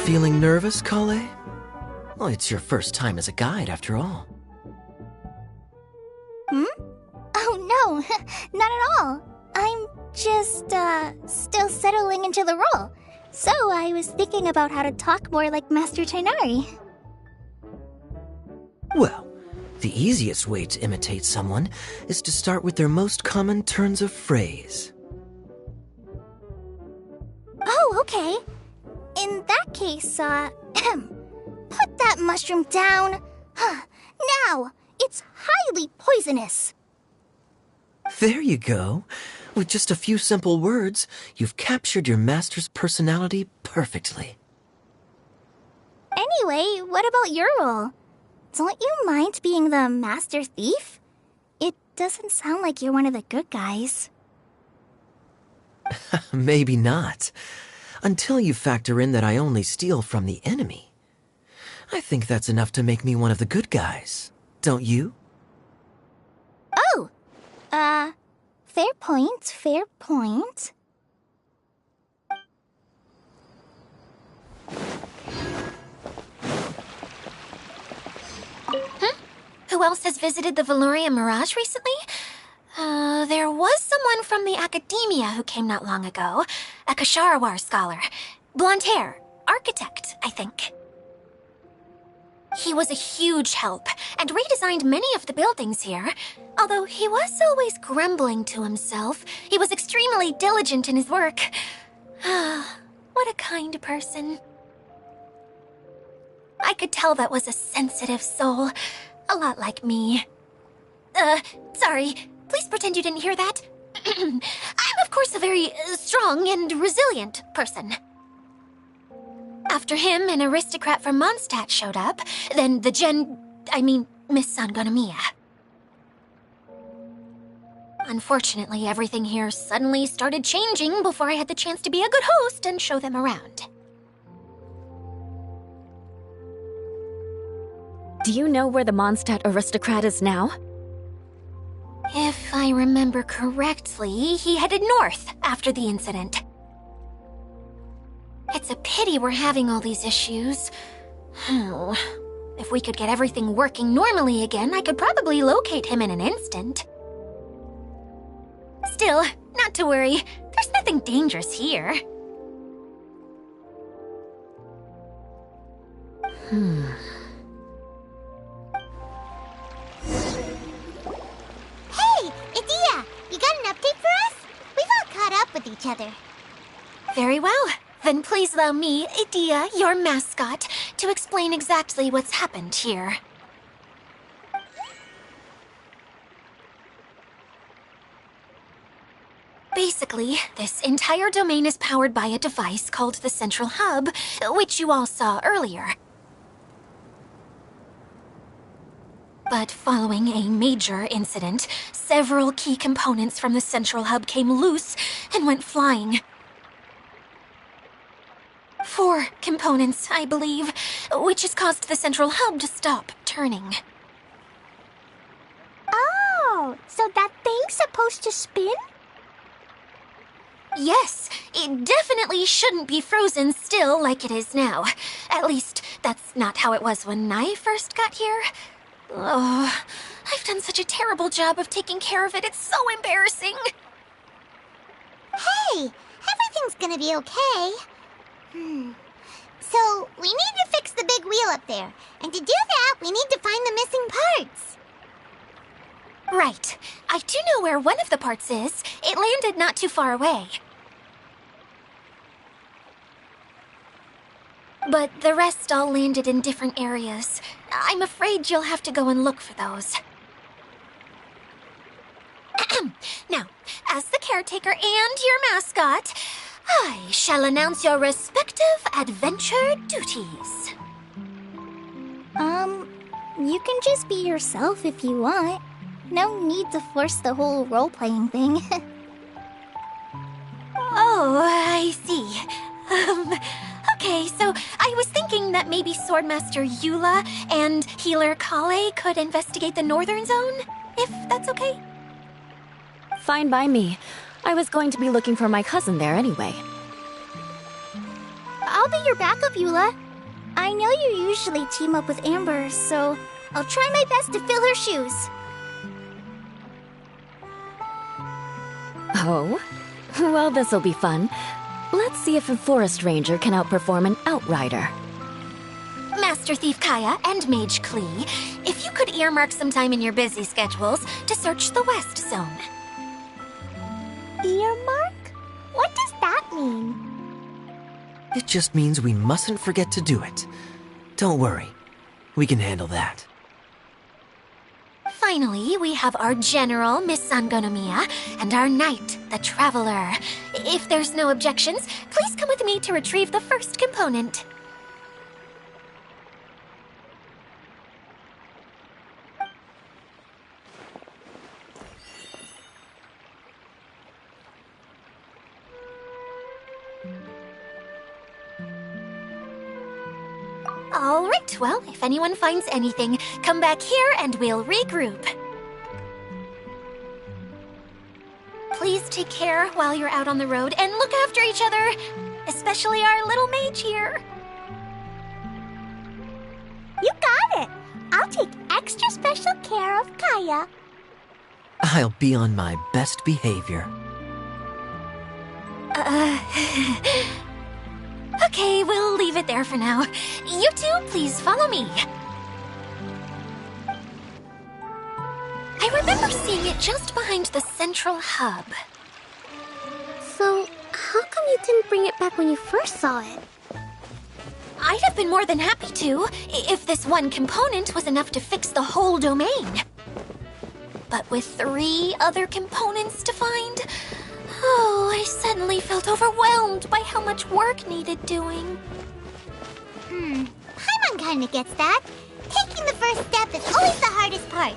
Feeling nervous, Kale? Well, it's your first time as a guide, after all. Oh no, not at all. I'm just, still settling into the role. So I was thinking about how to talk more like Master Tighnari. Well, the easiest way to imitate someone is to start with their most common turns of phrase. Oh, okay. In that case, put that mushroom down. Now, it's highly poisonous. There you go. With just a few simple words, you've captured your master's personality perfectly. Anyway, what about your role? Don't you mind being the master thief? It doesn't sound like you're one of the good guys. Maybe not. Until you factor in that I only steal from the enemy. I think that's enough to make me one of the good guys. Don't you? Oh! Fair point, fair point. Who else has visited the Valoria Mirage recently? There was someone from the academia who came not long ago. A Kasharawar scholar. Blonde hair. Architect, I think. He was a huge help, and redesigned many of the buildings here. Although he was always grumbling to himself, he was extremely diligent in his work. What a kind person. I could tell that was a sensitive soul. A lot like me. Sorry. Please pretend you didn't hear that. I'm, of course, a very strong and resilient person. After him, an aristocrat from Mondstadt showed up. Then the Miss Sangonomiya. Unfortunately, everything here suddenly started changing before I had the chance to be a good host and show them around. Do you know where the Mondstadt aristocrat is now? If I remember correctly, he headed north after the incident. It's a pity we're having all these issues. If we could get everything working normally again, I could probably locate him in an instant. Still, not to worry. There's nothing dangerous here. Hey, Idia, you got an update for us? We've all caught up with each other. Very well. Then please allow me, Idia, your mascot, to explain exactly what's happened here. Basically, this entire domain is powered by a device called the Central Hub, which you all saw earlier. But following a major incident, several key components from the Central Hub came loose and went flying. 4 components, I believe, which has caused the Central Hub to stop turning. Oh, so that thing's supposed to spin? Yes, it definitely shouldn't be frozen still like it is now. At least, that's not how it was when I first got here. Oh, I've done such a terrible job of taking care of it. It's so embarrassing. Hey, everything's gonna be okay. So, we need to fix the big wheel up there. And to do that, we need to find the missing parts. Right. I do know where one of the parts is. It landed not too far away. But the rest all landed in different areas. I'm afraid you'll have to go and look for those. Now, as the caretaker and your mascot, I shall announce your respective adventure duties. You can just be yourself if you want. No need to force the whole role-playing thing. Oh, I see. Okay, so I was thinking that maybe Swordmaster Eula and Healer Kale could investigate the northern zone, if that's okay? Fine by me. I was going to be looking for my cousin there anyway. I'll be your backup, Eula. I know you usually team up with Amber, so I'll try my best to fill her shoes. Oh? Well, this'll be fun. Let's see if a forest ranger can outperform an outrider. Master Thief Kaya and Mage Klee, if you could earmark some time in your busy schedules to search the West Zone. Earmark? What does that mean? It just means we mustn't forget to do it. Don't worry. We can handle that. Finally, we have our General, Miss Sangonomiya, and our Knight, the Traveler. If there's no objections, please come with me to retrieve the first component. All right, well, if anyone finds anything, come back here and we'll regroup. Please take care while you're out on the road and look after each other, especially our little mage here. You got it! I'll take extra special care of Kaya. I'll be on my best behavior. Okay, we'll leave it there for now. You two, please follow me. I remember seeing it just behind the central hub. So, how come you didn't bring it back when you first saw it? I'd have been more than happy to, if this one component was enough to fix the whole domain. But with 3 other components to find, oh, I suddenly felt overwhelmed by how much work needed doing. Paimon kinda gets that. Taking the first step is always the hardest part.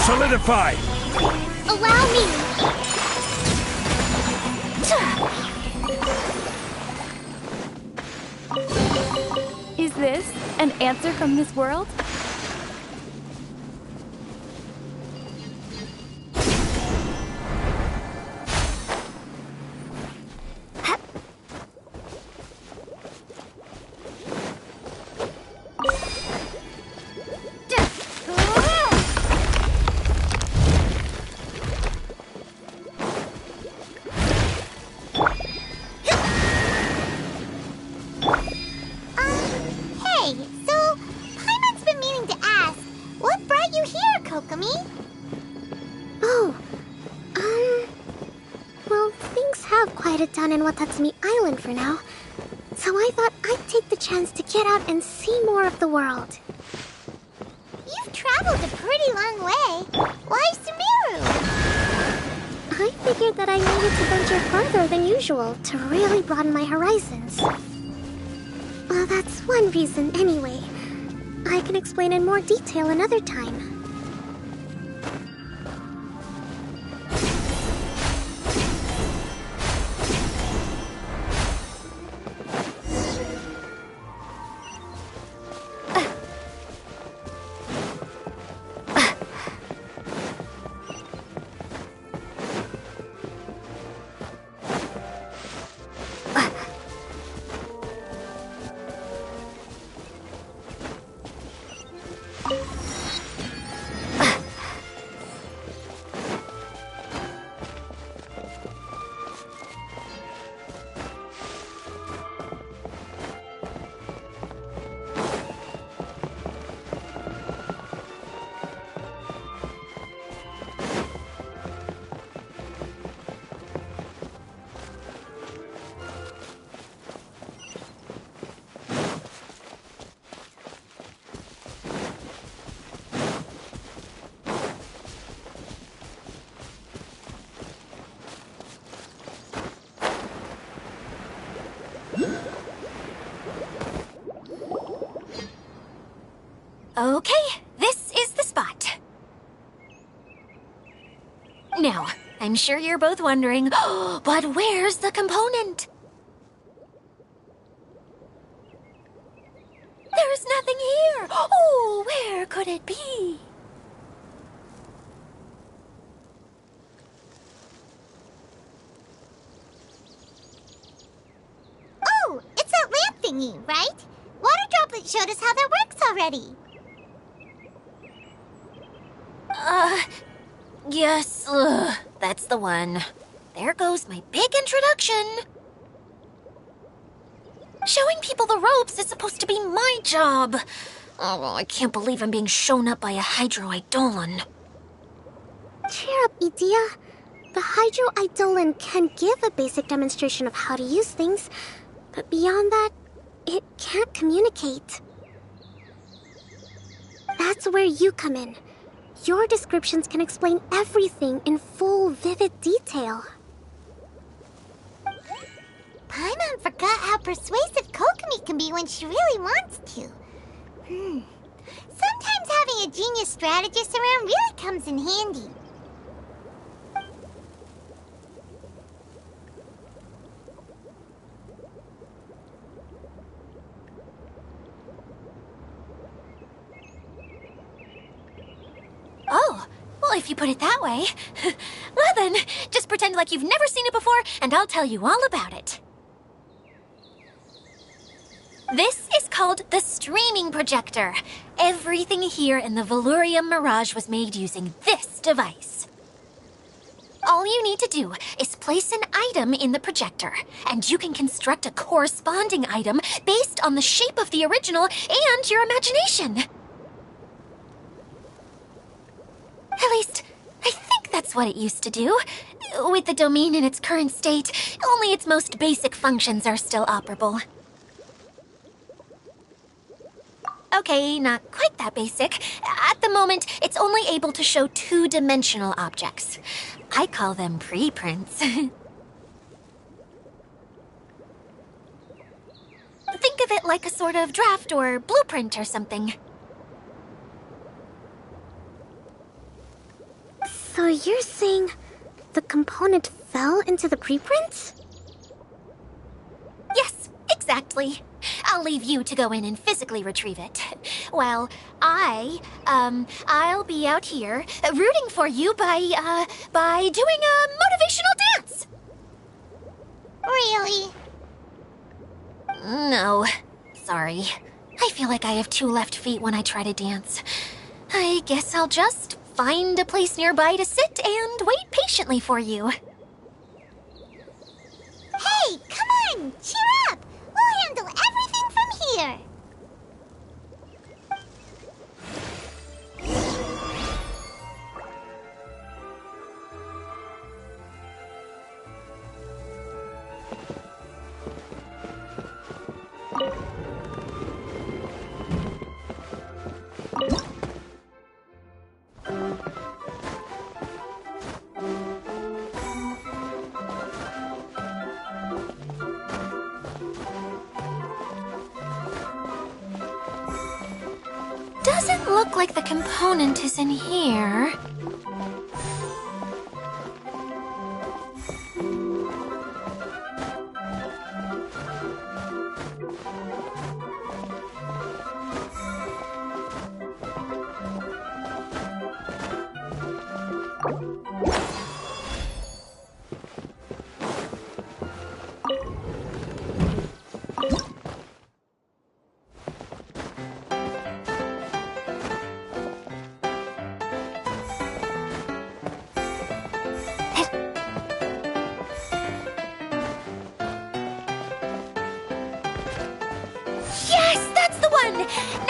Solidify! Allow me! Is this an answer from this world? Hey, so Paimon's been meaning to ask, what brought you here, Kokomi? Oh, well, things have quieted down in Watatsumi Island for now. So I thought I'd take the chance to get out and see more of the world. You've traveled a pretty long way. Why Sumeru? I figured that I needed to venture further than usual to really broaden my horizons. Well, that's one reason anyway. I can explain in more detail another time. Okay, this is the spot. Now, I'm sure you're both wondering, but where's the component? There's nothing here! Oh, where could it be? Oh, it's that lamp thingy, right? Water Droplet showed us how that works already. Yes, that's the one. There goes my big introduction. Showing people the ropes is supposed to be my job. Oh, I can't believe I'm being shown up by a Hydro-Eidolon. Cheer up, Edea. The Hydro-Eidolon can give a basic demonstration of how to use things, but beyond that, it can't communicate. That's where you come in. Your descriptions can explain everything in full, vivid detail. Paimon forgot how persuasive Kokomi can be when she really wants to. Sometimes having a genius strategist around really comes in handy. Oh, well, if you put it that way. Well then, just pretend like you've never seen it before, and I'll tell you all about it. This is called the streaming projector. Everything here in the Valurium Mirage was made using this device. All you need to do is place an item in the projector, and you can construct a corresponding item based on the shape of the original and your imagination. At least, I think that's what it used to do. With the domain in its current state, only its most basic functions are still operable. Okay, not quite that basic. At the moment, it's only able to show two-dimensional objects. I call them preprints. Think of it like a sort of draft or blueprint or something. So you're saying the component fell into the preprints? Yes, exactly. I'll leave you to go in and physically retrieve it. Well, I'll be out here rooting for you by doing a motivational dance. Really? No, sorry. I feel like I have two left feet when I try to dance. I guess I'll just find a place nearby to sit and wait patiently for you. Hey, come on! Cheer up! We'll handle everything from here! Doesn't look like the component is in here.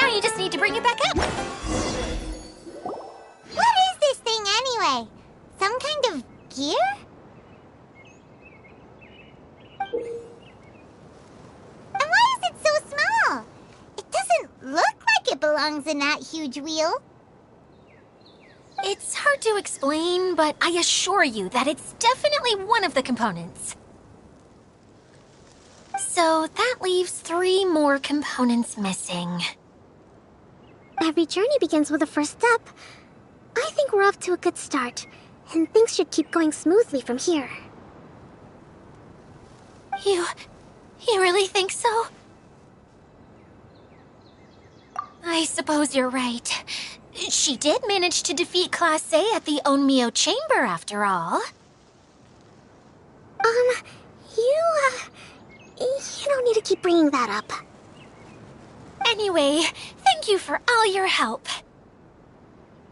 Now you just need to bring it back up. What is this thing anyway? Some kind of gear? And why is it so small? It doesn't look like it belongs in that huge wheel. It's hard to explain, but I assure you that it's definitely one of the components. So that leaves 3 more components missing. Every journey begins with a first step. I think we're off to a good start, and things should keep going smoothly from here. You really think so? I suppose you're right. She did manage to defeat Class A at the Onmyo Chamber, after all. You don't need to keep bringing that up. Anyway, thank you for all your help.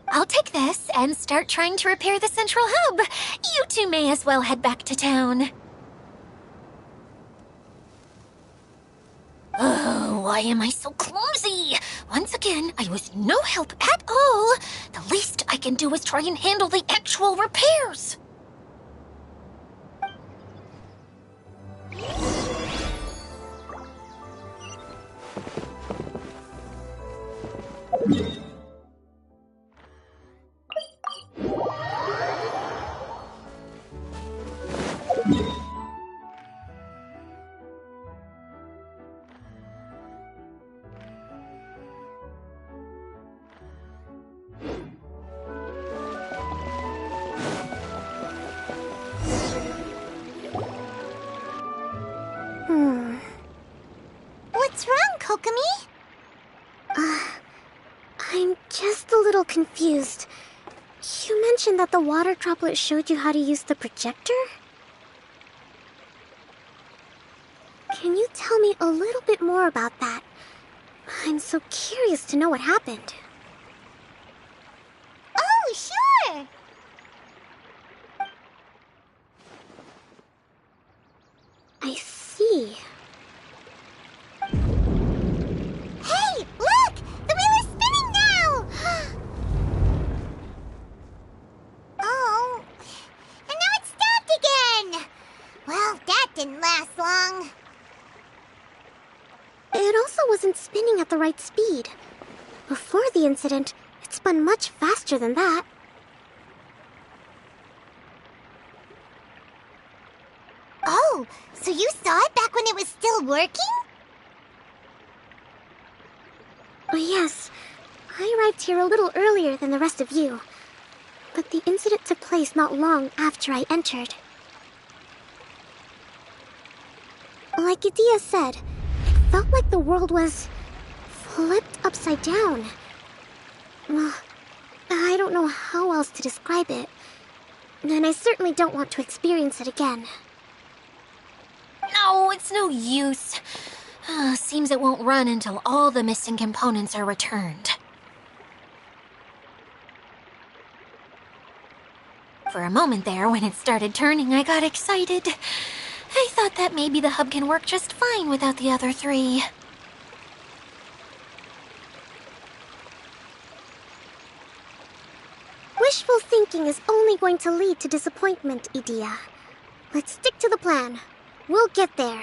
I'll take this and start trying to repair the central hub. You two may as well head back to town. Oh, why am I so clumsy? Once again, I was no help at all. The least I can do is try and handle the actual repairs. What's wrong, Kokomi? I'm just a little confused. You mentioned that the water droplet showed you how to use the projector? Can you tell me a little bit more about that? I'm so curious to know what happened. Oh, sure! I see. Hey, look! The wheel is spinning now! Oh, and now it's stopped again! Well, that didn't last long. It also wasn't spinning at the right speed. Before the incident, it spun much faster than that. Oh, so you saw it back when it was still working? Yes, I arrived here a little earlier than the rest of you. But the incident took place not long after I entered. Like Idea said, it felt like the world was flipped upside down. Well, I don't know how else to describe it. And I certainly don't want to experience it again. No, it's no use. Seems it won't run until all the missing components are returned. For a moment there, when it started turning, I got excited. I thought that maybe the hub can work just fine without the other three. Wishful thinking is only going to lead to disappointment, Idea. Let's stick to the plan. We'll get there.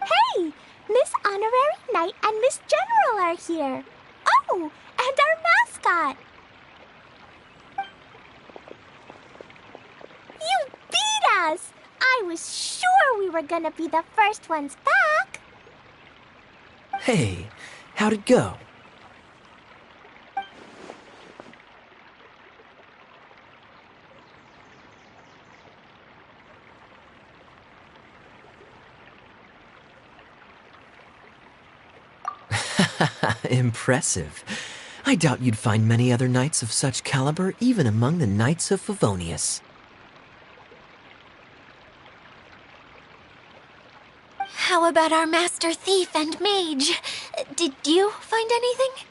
Hey! Miss Honorary Knight and Miss General are here. Oh, and our mascot. You beat us! I was sure we were gonna be the first ones back. Hey, how'd it go? Impressive. I doubt you'd find many other knights of such caliber even among the Knights of Favonius. How about our master thief and mage? Did you find anything?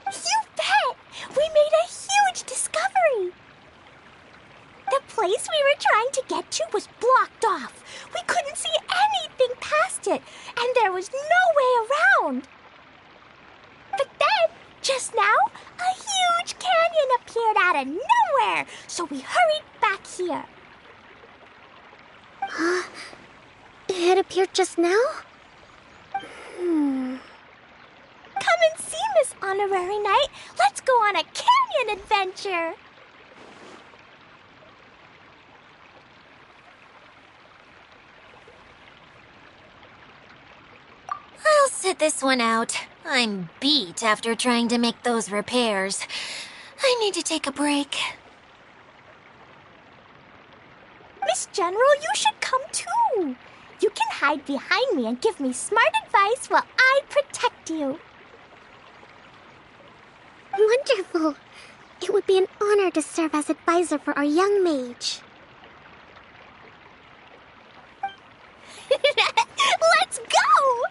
You bet! We made a huge discovery! The place we were trying to get to was blocked off. We couldn't see anything past it, and there was no way around. But then, just now, a huge canyon appeared out of nowhere, so we hurried back here. It appeared just now? Come and see, Miss Honorary Knight. Let's go on a canyon adventure. I'll sit this one out. I'm beat after trying to make those repairs. I need to take a break. Miss General, you should come too. You can hide behind me and give me smart advice while I protect you. Wonderful. It would be an honor to serve as advisor for our young mage. Let's go!